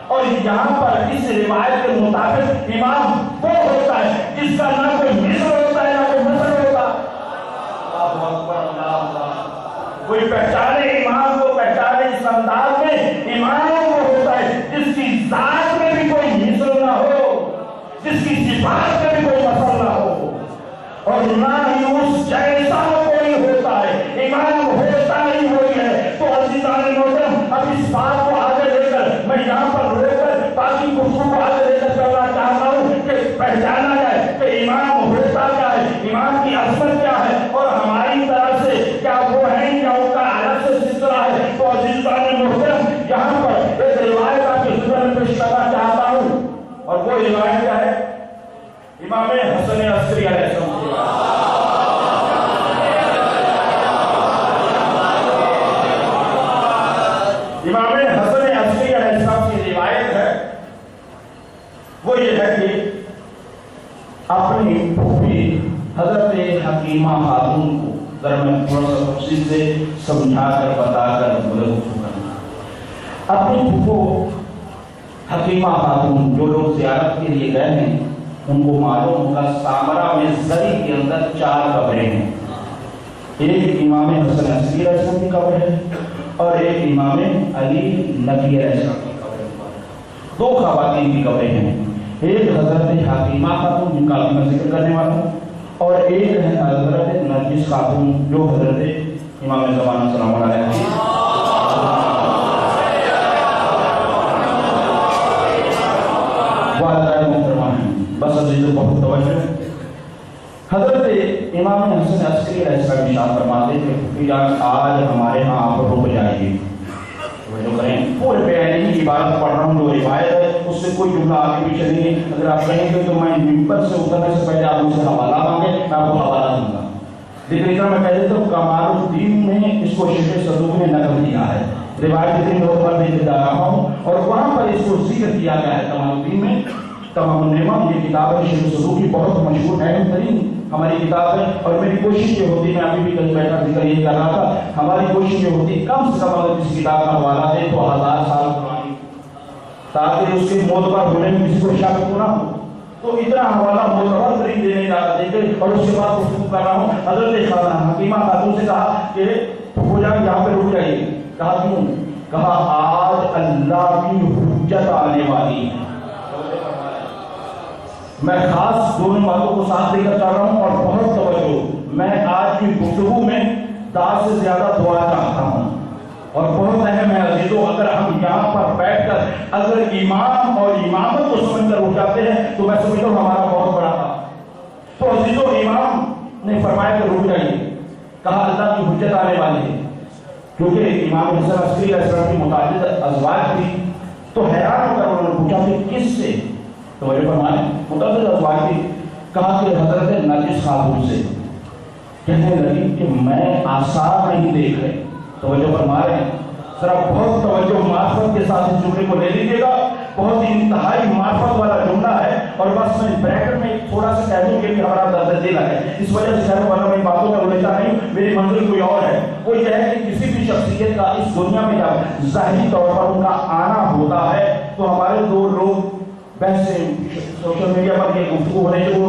Speaker 2: اور یہاں پر اس روایت کے مطابق امام وہ ہوتا ہے جس کا نہ کوئی مثل ہوتا ہے نہ کوئی مثل ہوتا. اللہ اکبر, اللہ اکبر. کوئی پہچانے امام کو, پہچانے اس انداز میں امام وہ ہوتا ہے جس کی ذات میں بھی کوئی مثل نہ ہو, جس کی صفات میں بھی کوئی مثل نہ ہو, اور نہ ہی اس جیسا کوئی ہوتا ہے. امام ہوتا ہی وہی ہے. تو عزیزان محترم, اب اس بات کو آگے لے کر میں یہاں پر رو کر باقی گفتگو کو آگے لے کر کرنا چاہتا ہوں کہ پہچانا جائے کہ امام ہوتا کیا ہے, امام کی عظمت کیا ہے, اور ہماری طرف سے کیا وہ ہیں یا ان کا الگ سے سلسلہ ہے. تو عزیزان محترم, یہاں پر ایک روایت آپ کی خدمت میں پیش کرنا چاہتا ہوں, اور وہ روایت کیا ہے؟ امام حسن عسکری علیہ السلام. امام حسن عسکری علیہ السلام کی روایت ہے, وہ یہ ہے کہ اپنی پھوپھی حضرت حکیمہ خاتون کو, ذرا میں تھوڑا سا تفصیل سے سمجھا کر بتا کر کرنا. اپنی پھوپھو حکیمہ خاتون جو لوگ زیارت کے لیے گئے ہیں ان کو معلوم ہوگا سامرا میں زری کے اندر 4 قبریں ہیں. ایک امام حسن عسکری علیہ السلام کی قبر ہے اور ایک امام علی نبی علیہ السلام کی قبر ہے. 2 خواتین کی قبریں ہیں, ایک حضرت حکیمہ خاتون جن کا میں ذکر کرنے والا ہوں, اور ایک ہے حضرت نرجس خاتون جو حضرت امام زمانہ سلام اللہ علیہ بس عزیز بہت توجہ. حضرت امام حسن عسکری علیہ السلام ارشاد فرماتے ہیں کہ جان آج ہمارے ہاں آپ رک جائیے. جو کریں پورے بیان کی عبارت پڑھ رہا ہوں, جو روایت ہے اس سے کوئی جملہ آگے پیچھے نہیں ہے. اگر آپ کہیں گے تو میں ممبر سے اترنے سے پہلے آپ مجھ سے حوالہ مانگے, میں آپ کو حوالہ دوں گا. لیکن اتنا میں کہہ دیتا ہوں کمال الدین نے اس کو شیخ صدوق نے نقل کیا ہے, روایت اتنی نوٹ پر دیتے جا رہا ہوں, اور وہاں پر اس کو ذکر کیا گیا ہے کمال الدین میں. تمام النعمہ یہ کتاب ہے شیخ صدوق کی, بہت مشہور اہم ترین ہماری کتاب ہے. اور میری کوشش یہ ہوتی, میں ابھی بھی کہیں بیٹھا ذکر یہ کر رہا تھا, ہماری کوشش یہ ہوتی کم سے کم اگر کسی کتاب کا حوالہ دے تو 1000 سال پرانی, تاکہ اس کے معتبر ہونے میں کسی کو شک نہ ہو. تو اتنا حوالہ معتبر ترین دینے کا دے کے, اور اس کے بعد گفتگو کر رہا ہوں. حضرت حکیمہ خاتون سے کہا کہ ہو جائے یہاں پہ رک جائیے. کہا کیوں؟ کہا آج اللہ کی حجت آنے والی ہے. میں خاص دونوں باتوں کو ساتھ لے کر چاہ رہا ہوں, اور بہت توجہ, میں آج کی گفتگو میں 10 سے زیادہ دعا چاہتا ہوں, اور بہت اہم ہے عزیزوں. اگر ہم یہاں پر بیٹھ کر اگر امام اور امامت کو سمجھ کر اٹھ جاتے ہیں تو میں سمجھتا ہوں ہمارا بہت بڑا تھا. تو عزیزوں, امام نے فرمایا کہ رک جائیے. کہا اللہ کی حجت آنے والی ہے, کیونکہ امام حسن عسکری علیہ السلام کی متعدد ازواج تھی. تو حیران ہو کر انہوں نے پوچھا کہ کس سے؟ تو وہ فرمائے متعدد ازواج تھی. کہا کہ حضرت نرجس خاتون سے. کہنے لگی کہ میں آثار نہیں دیکھ رہے. توجہ فرما رہے ہیں, ذرا بہت توجہ معرفت کے ساتھ اس جملے کو لے لیجیے گا. بہت انتہائی معرفت والا جملہ ہے, اور بس میں بریکٹ میں تھوڑا سا کہہ دوں کہ ہمارا درد دل ہے, اس وجہ سے شہر والا میں باتوں میں الجھا نہیں. میری منزل کوئی اور ہے. وہ یہ ہے کہ کسی بھی شخصیت کا اس دنیا میں جب ظاہری طور پر ان کا آنا ہوتا ہے تو ہمارے 2 لوگ ویسے سوشل میڈیا پر یہ گفتگو ہونے شروع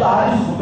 Speaker 2: 40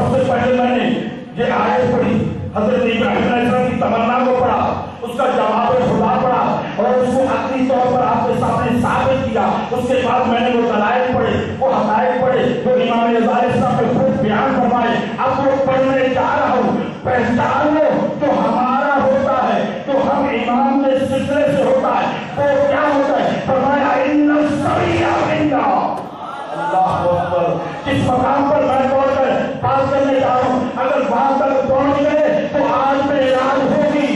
Speaker 2: سب سے پہلے میں نے یہ آیت پڑھی، حضرت ابراہیم علیہ السلام کی تمنا کو پڑھا، اس کا جواب خدا پڑھا اور اس کو عقلی طور پر آپ کے سامنے ثابت کیا۔ اس کے بعد میں نے وہ دلائل پڑھے، وہ حقائق پڑھے جو امام رضا علیہ السلام نے خود بیان فرمائے۔ اب وہ پڑھنے جا رہا ہوں۔ پہچان لو جو ہمارا ہوتا ہے، جو ہم امام کے سلسلے سے ہوتا ہے، وہ کیا ہوتا ہے؟ فرمایا ان السبیل منا۔ اللہ اکبر۔ جس مقام پر میں توڑ کر بات کرنے جا رہا ہوں، اگر وہاں تک پہنچ گئے تو آج میں اعلان ہوگی۔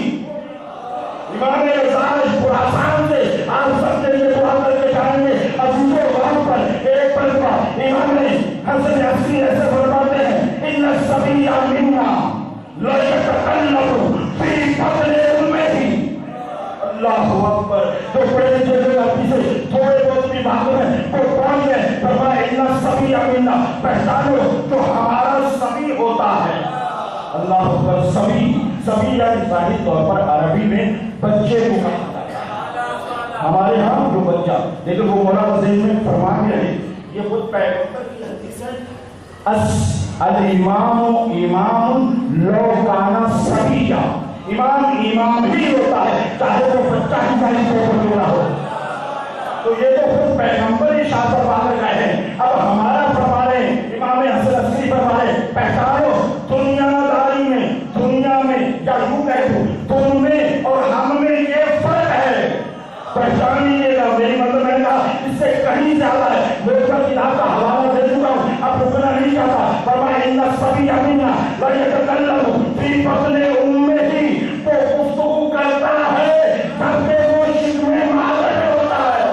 Speaker 2: امام رضا خراسان سے آپ سب کے لیے دعا کر کے جائیں گے۔ عزیزوں وہاں پر ایک مرتبہ امام حسن عسکری ایسے فرماتے ہیں ان السبیل منا لا يتكلم في فضل امه۔ اللہ اکبر۔ جو بڑے جگہ اپنی سے تھوڑے بہت بھی باتوں ہیں وہ پہنچ گئے۔ فرمایا ان السبیل منا، پہچانو جو ہمارا سبی ہوتا ہے۔ اللہ اکبر۔ سبی یعنی ظاہری طور پر عربی میں بچے کو کہا جاتا ہے، ہمارے ہاں جو بچہ، لیکن وہ مولانا ذہن میں فرما کے رہے، یہ خود پیغمبر کی حدیث ہے۔ الامام امام لو کانا سبیا، امام ہی ہوتا ہے چاہے وہ بچہ ہی ظاہری طور پر کیوں نہ ہو۔ تو یہ تو خود پیغمبر ہی شاہ فرما کر گئے ہیں۔ اب ہمارا فرما رہے ہیں امام حسن عسکری فرما رہے ہیں پہچانو دنیا داری میں، دنیا میں یا یوں کہہ دوں تم میں اور ہم میں یہ فرق ہے، پہچان لیجیے گا۔ میری مطلب میں نے کہا اس سے کہیں زیادہ ہے۔ میں اس کتاب کا حوالہ دے چکا ہوں، اب رکنا نہیں چاہتا۔ فرمایا ان السبیل منا لا يتكلم في فضل امه، وہ گفتگو کرتا ہے سب کے وہ شکوے معذرت ہوتا ہے۔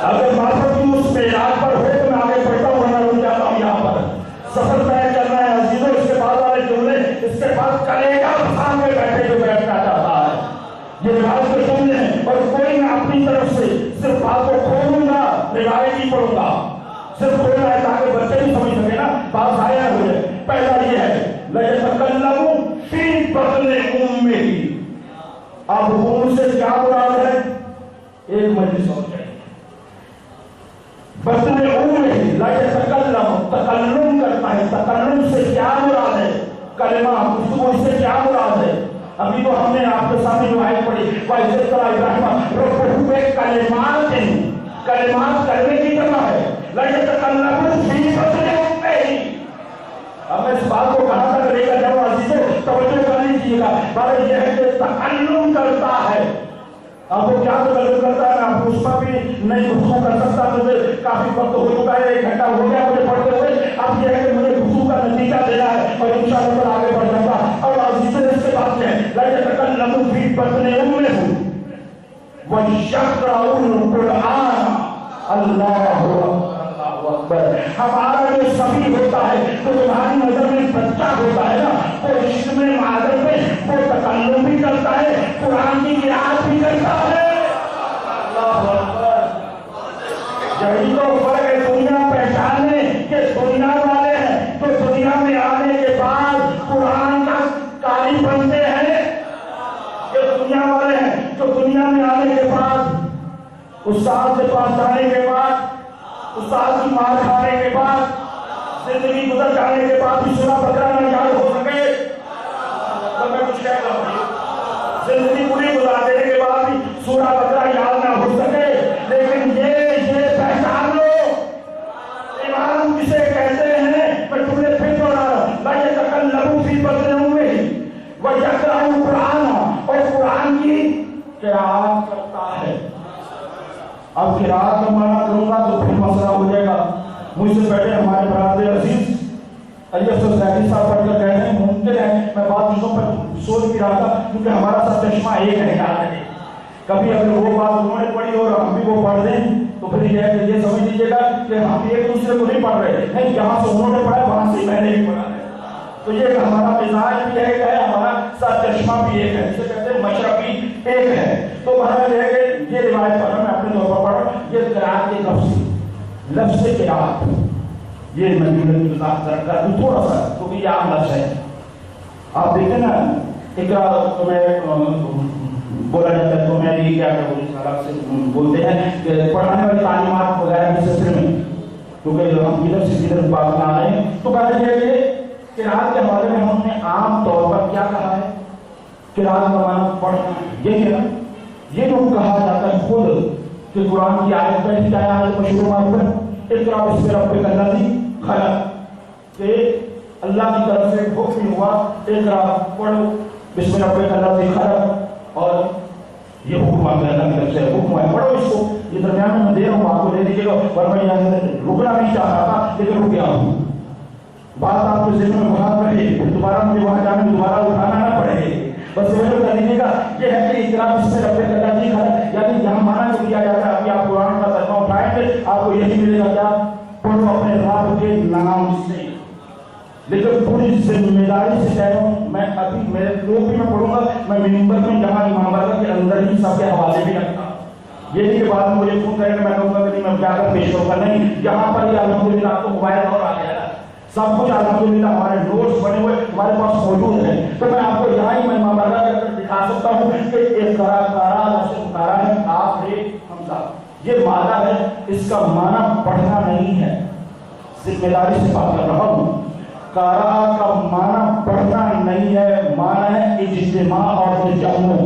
Speaker 2: اگر معرفت کی اس معراج پر ہو تو میں آگے بڑھتا ہوں، ورنہ رک جاتا ہوں یہاں پر۔ سفر طے کرنا ہے عزیزوں۔ اس کے بعد والے جملے، اس کے بعد کلیجہ سامنے بیٹھے جو بیٹھنا چاہتا ہے، یہ روایت کو سن لیں اور کوئی میں اپنی طرف سے صرف بات کو کھولوں گا، روایت ہی پڑھوں گا، صرف کھولنا ہے تاکہ بچے بھی سمجھ سکے نا، بات ضائع ہو جائے۔ پہلا یہ ہے لَيَتَكَلَّمُ فِي بَطْنِ أُمِّهِ۔ اب ام سے کیا مراد ہے؟ ایک مجلس اور چاہیے۔ بطن أُمِّهِ لا يتكلم، تکلم کرتا ہے۔ تکلم سے کیا مراد ہے؟ کلمہ، گفتگو، اس سے کیا مراد ہے؟ ابھی تو ہم نے آپ کے سامنے جو آیت پڑھی وَإِذْ ابْتَلَىٰ إِبْرَاهِيمَ رَبُّهُ بِكَلِمَاتٍ، کلمات کرنے کی جمع ہے۔ لا يتكلم فِي بَطْنِ أُمِّهِ۔ اب میں اس بات کو کہاں تک لے کر جاؤں عزیزوں، توجہ کر لیجیے گا۔ بات یہ ہے کہ تکلم کرتا ہے۔ اب وہ کیا تکلم کرتا ہے، میں آپ کو اس پر بھی نہیں گفتگو کر سکتا، مجھے کافی وقت ہو چکا ہے، 1 گھنٹہ ہو گیا مجھے پڑھتے ہوئے۔ اب یہ ہے کہ مجھے گفتگو کا نتیجہ دینا ہے اور انشاءاللہ پر آگے بڑھ جاؤں گا۔ اور عزیزوں اس کے بعد ہے لا يتكلم في بطن أمه وَيَقْرَأُ الْقُرْآنَ۔ اللہ اکبر۔ ہمارا جو سبھی ہوتا ہے تو تمہاری نظر میں بچہ ہوتا ہے نا، وہ عشق میں معذرت میں وہ تکلم بھی کرتا ہے، قرآن کی قرأت بھی کرتا ہے۔ اللہ اکبر۔ یہی تو فرق ہے دنیا پہچاننے کہ دنیا والے ہیں تو دنیا میں آنے کے بعد قرآن کا قاری بنتے ہیں، یہ دنیا والے ہیں جو دنیا میں آنے کے بعد استاد کے پاس جانے کے بعد، استاد کی مار کھانے کے بعد، زندگی گزر جانے کے بعد بھی سورہ بقرہ نہ یاد ہو سکے تو میں کچھ کہہ رہا ہوں، زندگی پوری گزار دینے کے بعد بھی سورہ بقرہ یاد نہ ہو سکے، لیکن یہ پہچان لو امام کسے کہتے ہیں۔ میں تمہیں پھر دوہرا رہا ہوں لا يتكلم في بطن أمه ويقرأ القرآن، اور قرآن کی قرأت کرتا ہے۔ اب قرأت کا معنی کروں گا تو پھر مسئلہ ہو جائے گا۔ مجھ سے بیٹھے ہمارے برادر عزیز ایوب زہری صاحب پڑھ کر کہہ رہے ہیں ممکن ہے میں بات چیزوں پر سوچ بھی رہا تھا کیونکہ ہمارا سب چشمہ ایک ہے یاد ہے، کبھی اگر وہ بات انہوں نے پڑھی اور ہم بھی وہ پڑھ دیں تو پھر یہ ہے کہ یہ سمجھ لیجیے گا کہ ہم ایک دوسرے کو نہیں پڑھ رہے ہیں، جہاں سے انہوں نے پڑھا وہاں سے میں نے بھی پڑھا ہے۔ تو یہ ہمارا مزاج بھی ایک ہے، ہمارا سب چشمہ بھی ایک ہے، جسے کہتے ہیں مشرق بھی ایک ہے۔ تو مہاراج یہ ہے کہ یہ روایت پڑھا میں اپنے طور پر پڑھ رہا ہوں، یہ قرأت کے لفظ قرأت، یہ میں کر دوں تھوڑا سا کیونکہ یہ عام لفظ ہے۔ آپ دیکھیں نا تمہیں بولا جاتا ہے تمہیں کیا سے بولتے ہیں کہ پڑھانے والی تعلیمات وغیرہ کے سلسلے میں، کیونکہ ہم ادھر سے ادھر بات میں آ رہے ہیں، تو کہا یہ کہ قرآن کے حوالے میں ہم نے عام طور پر کیا کہا ہے؟ قرآن کا معنی پڑھنا، یہ ہے نا، یہ جو کہا جاتا ہے خود کہ قرآن کی آیت میں کیا آیت مشہور پر اقرا بسم ربک الذی خلق، کہ اللہ کی طرف سے حکم ہوا اقرا پڑھو بسم ربک الذی خلق، اور یہ حکم اللہ کی طرف سے حکم ہے پڑھو اس کو۔ یہ درمیان میں دے رہا ہوں آپ کو، دے دیجیے گا، ورنہ یہاں رکنا نہیں چاہ رہا تھا لیکن رک گیا ہوں۔ بات آپ کے ذہن میں بہت رہے، پھر دوبارہ مجھے وہاں جانے دوبارہ اٹھانا نہ پڑے، بس یہ کر دیجیے گا۔ یہ ہے کہ اقرا بسم ربک الذی خلق، یعنی یہاں معنی جو کیا جاتا ہے، ابھی آپ قرآن کا ترجمہ اٹھائیں گے آپ کو یہی ملے گا، کیا پڑھو اپنے رب کے نام سے۔ لیکن پوری ذمہ داری سے کہہ رہا ہوں، میں ابھی میرے لوگ بھی میں پڑھوں گا، میں ممبر میں جہاں امام بارگاہ کے اندر ہی سب کے حوالے بھی رکھتا ہوں۔ یہ نہیں کہ بعد میں مجھے فون کرے گا میں کہوں گا کہ نہیں میں جا کر پیش کروں گا، نہیں، یہاں پر ہی الحمدللہ آپ کو موبائل اور آ گیا، سب کچھ الحمدللہ ہمارے نوٹس بنے ہوئے ہمارے پاس موجود ہیں، تو میں آپ کو یہاں ہی میں امام بارگاہ کے اندر دکھا سکتا ہوں کہ ایک کارا لفظ اتارا ہے آپ حمزہ، یہ مادہ ہے، اس کا معنی پڑھنا نہیں ہے، ذمہ داری سے بات کر رہا ہوں۔ کارا کا معنی پڑھنا نہیں ہے، معنی ہے اجتماع اور تجمع،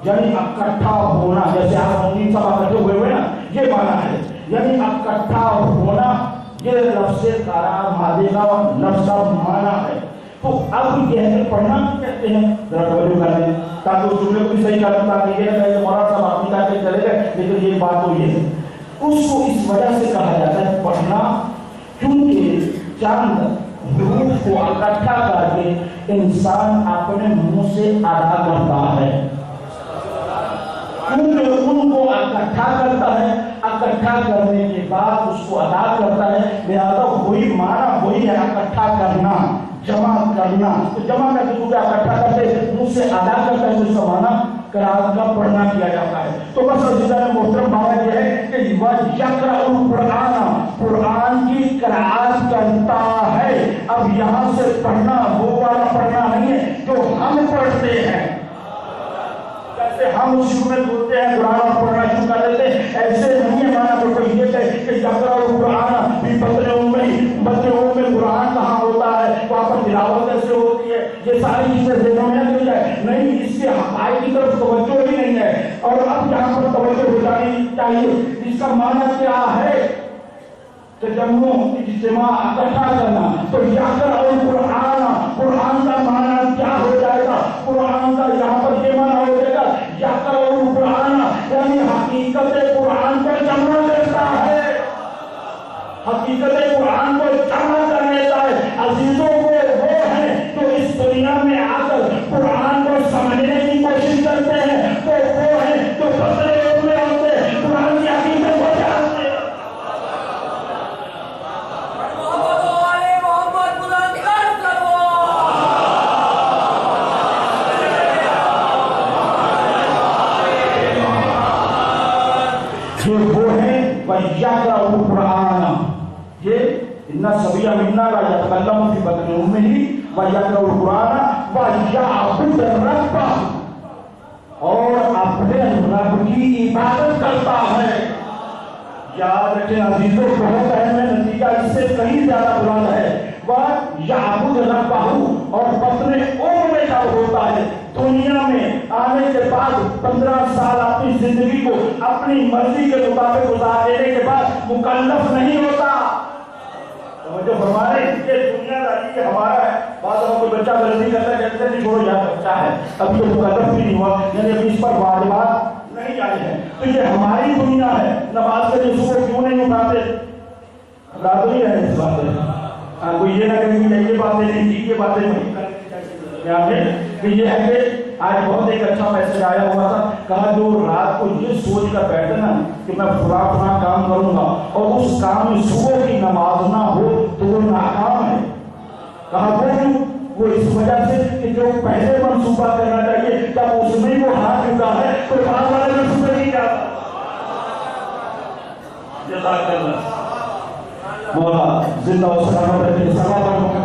Speaker 2: یعنی اکٹھا ہونا، جیسے آپ امین صاحب اکٹھے ہوئے ہوئے نا، یہ معنی ہے، یعنی اکٹھا ہونا، یہ لفظ کارا مادے کا لفظ کا معنی ہے۔ تو اب یہ ہے کہ پڑھنا کہتے ہیں، ذرا توجہ کر لیں تاکہ اس جملے کو بھی صحیح کر لیں، تاکہ یہ نہ کہ مولانا صاحب اپنی کہہ کے چلے گئے، لیکن یہ بات تو یہ ہے، اس کو اس وجہ سے کہا جاتا ہے پڑھنا کیونکہ چند حروف کو اکٹھا کر کے انسان اپنے منہ سے ادا کرتا ہے، کیونکہ ان کو اکٹھا کرتا ہے، اکٹھا کرنے کے بعد اس کو ادا کرتا ہے، لہذا وہی معنی وہی ہے اکٹھا کرنا، جمع کرنا، تو جمع کر کے کیونکہ اکٹھا کرتے منہ سے ادا کرتا ہے، اس کا معنی قرآن کا پڑھنا کیا جاتا ہے۔ تو بس عزیزان محترم بات یہ ہے کہ یقرأ القرآن، قرآن کی قرأت کرتا ہے۔ اب یہاں سے پڑھنا وہ والا پڑھنا نہیں ہے جو ہم پڑھتے ہیں، جیسے ہم شروع میں بولتے ہیں قرآن اور پڑھنا شروع کر دیتے ہیں، ایسے نہیں ہے مانا تو کوئی یہ کہے کہ یقرأ القرآن بھی بطن میں قرآن کہاں ہوتا ہے، وہاں پر تلاوت کیسے ہوتی ہے، یہ ساری چیزیں ذہنوں میں نہ جائے، نہیں، اس کے حقائق کی طرف توجہ ہی نہیں ہے، اور اب یہاں پر توجہ ہو جانی چاہیے۔ اس کا معنی کیا ہے؟ تجمع، اجتماع، اکٹھا کرنا۔ تو یقرأ القرآن، قرآن کا معنی کیا ہو جائے گا؟ قرآن کا یہاں پر یہ معنی ہو جائے گا یقرأ القرآن، یعنی حقیقت قرآن کو جمع کرتا ہے، حقیقت قرآن کو جمع کر لیتا ہے۔ عزیزوں کو وہ ہیں جو اس دنیا میں آ کر قرآن کو سمجھنے کی کوشش کرتے ہیں، تو وہ ہیں جو بدلے ہوئے ہوتے ہیں، قرآن کی حقیقت کو جانتے ہیں۔ وہ ہیں وَيَقْرَأُ الْقُرْآنَ، یہ اِنَّ الصَّبِيَّ مِنَّا لَا يَتَكَلَّمُ فِي بَطْنِ أُمِّهِ وَيَقْرَأُ الْقُرْآنَ وَيَعْبُدُ رَبَّهُ، اور اپنے رب کی عبادت کرتا ہے۔ یاد رکھیں عزیزوں، بہت اہم ہے، نتیجہ اس سے کہیں زیادہ بلند ہے۔ وَيَعْبُدُ رَبَّهُ، اور بطن ام میں جب ہوتا ہے، دنیا میں آنے کے بعد 15 سال اپنی زندگی کو اپنی مرضی کے مطابق گزار دینے کے بعد مکلف نہیں ہوتا۔ جو ہمارے دنیا داری ہمارا ہے، بعض ہم کوئی بچہ غلطی کرتا ہے کہتے ہیں نہیں چھوڑو یاد بچہ ہے، ابھی تو مکلف بھی نہیں ہوا، یعنی ابھی اس پر واجبات نہیں جاری ہے، تو یہ ہماری دنیا ہے۔ نماز کے لیے صبح کیوں نہیں اٹھاتے؟ رات نہیں رہے اس بات میں، کوئی یہ نہ کہیں کہ یہ باتیں نہیں کی، یہ باتیں نہیں کہ یہ ہے کہ آج بہت ایک اچھا میسج آیا ہوا تھا، کہا جو رات کو یہ سوچ کر بیٹھے نا کہ میں فلاں کام کروں گا اور اس کام میں صبح کی نماز نہ ہو تو وہ ناکام ہے۔ کہا وہ اس وجہ سے کہ جو پہلے منصوبہ کرنا چاہیے جب اس میں وہ ہار چکا ہے تو بعد والے منصوبے نہیں جاتا۔ جزاک اللہ، مولا زندہ و سلامت رکھے، سلامت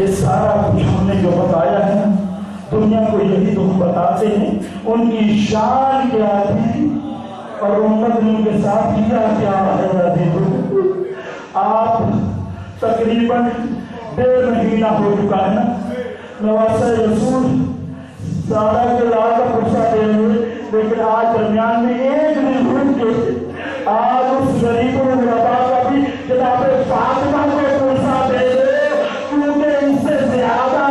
Speaker 2: یہ سارا کچھ ہم نے جو بتایا ہے دنیا کو یہی تو ہم بتاتے ہیں ان کی شان کیا تھی اور امت نے ان کے ساتھ کیا کیا ہے. آپ تقریباً 1.5 مہینہ ہو چکا ہے نا نواسہ رسول سارا کے لال کا پرسہ دے ہوئے، لیکن آج درمیان میں ایک دن رک کے آج اس غریب غربا کا بھی جناب فاطمہ کو پرسہ دے دے، کیونکہ اس سے زیادہ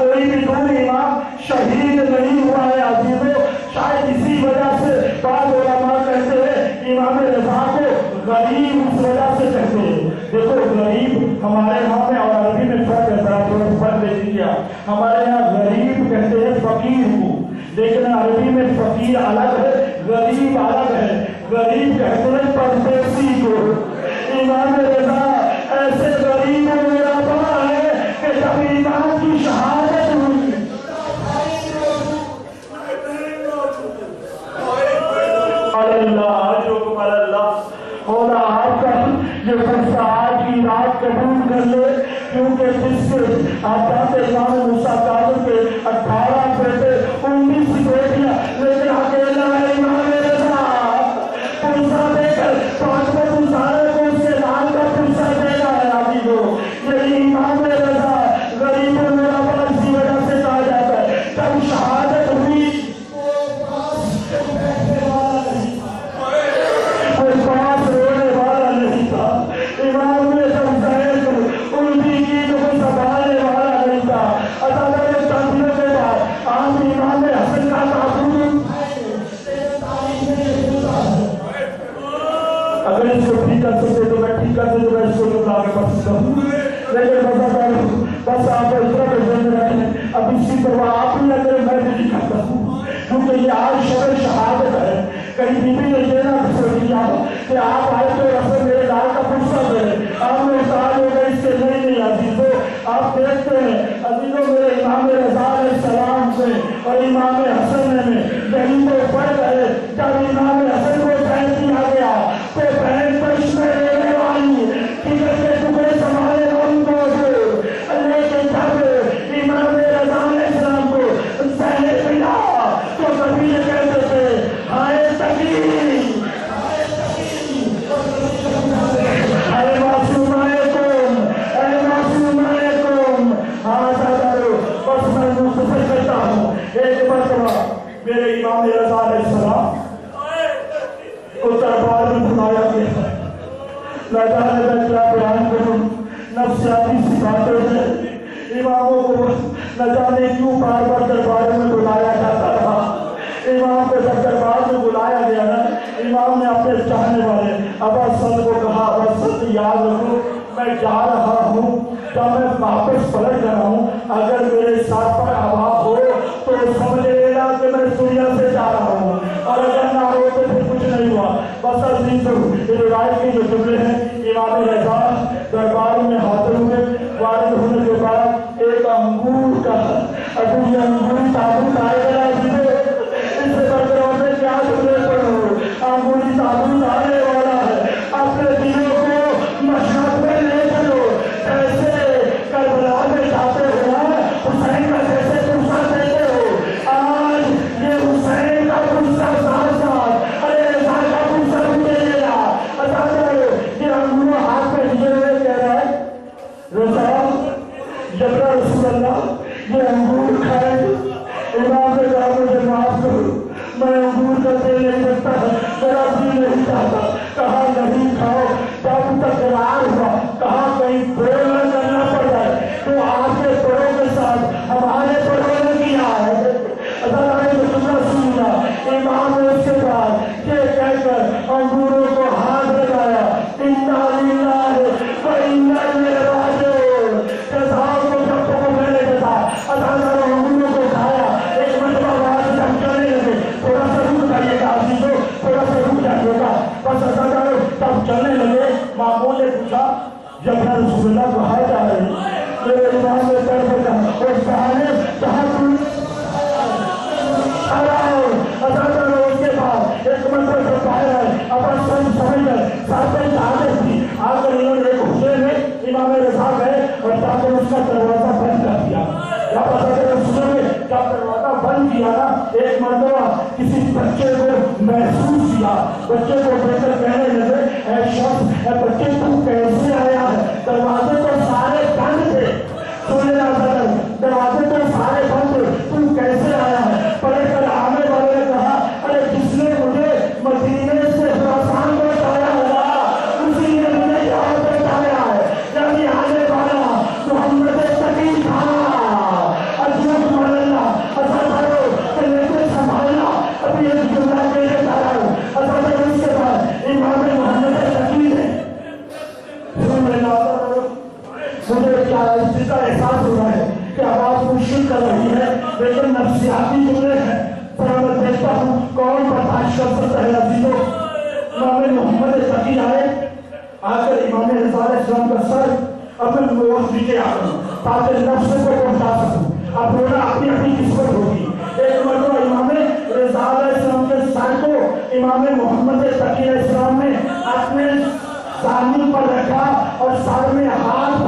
Speaker 2: کوئی بھی دور امام شہید نہیں ہوا ہے عزیزوں. شاید اسی وجہ سے بعض علماء کہتے ہیں امام رضا کو غریب اس وجہ سے کہتے ہیں. دیکھو غریب ہمارے یہاں میں اور عربی میں فرق ہے، ذرا تھوڑا فرق دے دیجیے. ہمارے یہاں غریب کہتے ہیں فقیر کو، لیکن عربی میں فقیر الگ ہے غریب الگ ہے. غریب کہتے ہیں پردیسی کو. امام رضا ایسے غریب غربا ہے کہ جب امام کی شہادت ہوئی اللہ جو کمال اللہ ہونا آپ کا یہ فرصہ آج کی رات قبول کر لے، کیونکہ جس کے آپ جانتے امام موسیٰ کاظم کے 18 بیٹے 19 بیٹیاں، لیکن اکیلا ہے امام رضا. پرسہ دے کر فاطمہ الزہرا کو اس کے لال کا پرسہ دینا ہے عزیزو. یہی امام رضا غریب الغربا اسی وجہ سے کہا جاتا ہے. جب شہادت ہوئی کوئی پاس رونے والا نہیں تھا. امام نے جب ظاہر کو الٹی کی تو کوئی سنبھالنے والا نہیں تھا. عدالت کے تنظیموں کے بعد عام امام حسن کا تعبیر اگر اس کو ٹھیک کر سکتے تو میں ٹھیک کر سکتے، میں اس کو لا کے پڑھ سکتا ہوں. لیکن بس آپ اتنا تو ذہن رکھیں اب اس کی پرواہ آپ بھی نہ کریں، میں بھی نہیں کرتا ہوں، کیونکہ یہ آج شب شہادت ہے. کہیں بی بی نے یہ نہ سوچ لیا کہ آپ آئے تو رسول میرے لال کا پرسہ دے، آپ نے اتار ہو گئے اس کے نہیں عزیزو. آپ دیکھتے ہیں عزیزو میرے امام رضا علیہ السلام سے اور امام حسن میں یہی تو فرق ہے. جب امام حسن کو قید کیا گیا تو بہن پش میں لینے والی ٹکٹ کے ٹکڑے سنبھالے ان کو لیکن جب امام رضا علیہ السلام کو زہر ملا تو کبھی یہ کہتے تھے ہائے تقی اے معصومائے کون، اے معصومائے کون. ہاں دادارو بس میں مختصر کرتا ہوں. ایک مرتبہ میرے امام رضا علیہ السلام کو دربار میں بلایا گیا. نہ جانے میں کیا بیان کروں، نفسیاتی سی باتیں ہیں. اماموں کو نہ جانے کیوں بار بار دربار میں بلایا جاتا تھا. امام کو جب دربار میں بلایا گیا نا، امام نے اپنے چاہنے والے ابا سد کو کہا ابا سد یاد رکھو میں جا رہا ہوں، جب میں واپس پلٹ رہا ہوں اگر میرے ساتھ پر ہوا ہو تو سمجھ لینا کہ میں دنیا سے جا رہا ہوں، اور اگر نہ ہو تو پھر کچھ نہیں ہوا. بس عزیزو یہ روایت کے جو جملے ہیں امام رضا دربار میں حاضر ہوئے. وارد ہونے کے بعد ایک انگور کا ابھی یہ انگوری تابوت آئے گا عزیزو. اس سے برقرار میں کیا جملے پڑھو، انگوری تابوت آنے والا ہے. اپنے دلوں کو مشرق میں لے چلو، ایسے کربلا میں جاتے ہو حسین کا جیسے پرسہ دیتے ہو. آج یہ حسین کا پرسہ ساتھ ساتھ ارے رضا کا پرسہ بھی دے دیا. یہ انگور ہاتھ میں لیے ہوئے کہہ رہا ہے رضا جبرا رسول اللہ یہ انگور کھائے. امام نے کہا مجھے معاف کرو، میں انگور کا دے نہیں سکتا، میرا دل نہیں چاہتا. کہا نہیں کھاؤ. جب تکرار ہوا کہا کہیں بول نہ کرنا پڑ جائے تو آپ کے بڑوں کے ساتھ ہمارے بڑوں نے کیا ہے. امام نے اس کے بعد یہ کہہ کر انگوروں کو ہاتھ لگایا انا للہ و انا الیہ راجعون. جزاؤں کو جب تک میں نے کہا اللہ انگوروں کو کھایا. ایک مرتبہ بعد جب چلنے لگے تھوڑا سا رک جائیے گا عزیزو، تھوڑا سا رک جائیے گا بس. تب چلنے لگے. ماموں نے پوچھا جب رسول اللہ کہا جا رہے ہیں میرے امام نے طرف کہا اور سہانے جہاں تم اس کے بعد ایک منظر سے باہر آئے. اب سمجھ گئے ساتھ میں شہادت تھی
Speaker 3: آ کر انہوں نے ایک حجرے میں امام رضا گئے اور جا کر اس کا دروازہ بند کر دیا. جب حضرت رسول نے جب دروازہ بند کیا نا ایک مرتبہ کسی بچے کو محسوس کیا, بچے کو دیکھ کر کہنے لگے اے شخص, اے بچے تو کیسے آیا ہے؟ دروازے تو سارے بند تھے. سننے دروازے تو سارے بند تھے, تو کیسے آیا ہے؟ پڑھ کر آنے والے نے کہا ارے جس نے مجھے مدینے سے خراسان کو ہٹایا ہوگا اسی نے مجھے یہاں پہ ہٹایا ہے. یعنی آنے والا محمد تقی تھا. عجیب مولانا اصل کرو کہ لیتے سنبھالنا ابھی ایک جملہ میرے جا رہا ہوں. اصل کرو اس کے بعد امام محمد تقی نے سن لینا مجھے کیا اس چیز کا احساس ہو رہا ہے کہ آواز مشکل کر رہی ہے لیکن نفسیاتی جملے ہیں. پر میں دیکھتا ہوں کون برداشت کر سکتا ہے. عزیزوں, امام محمد تقی آئے, آ کر امام رضا علیہ السلام کا سر اپنے موت نیچے آ کر تاکہ نفس کو پہنچا سکوں. اب رونا اپنی اپنی قسمت ہوگی. ایک مرتبہ امام رضا علیہ السلام کے سر کو امام محمد تقی علیہ السلام نے اپنے سامنے پر رکھا اور سر میں ہاتھ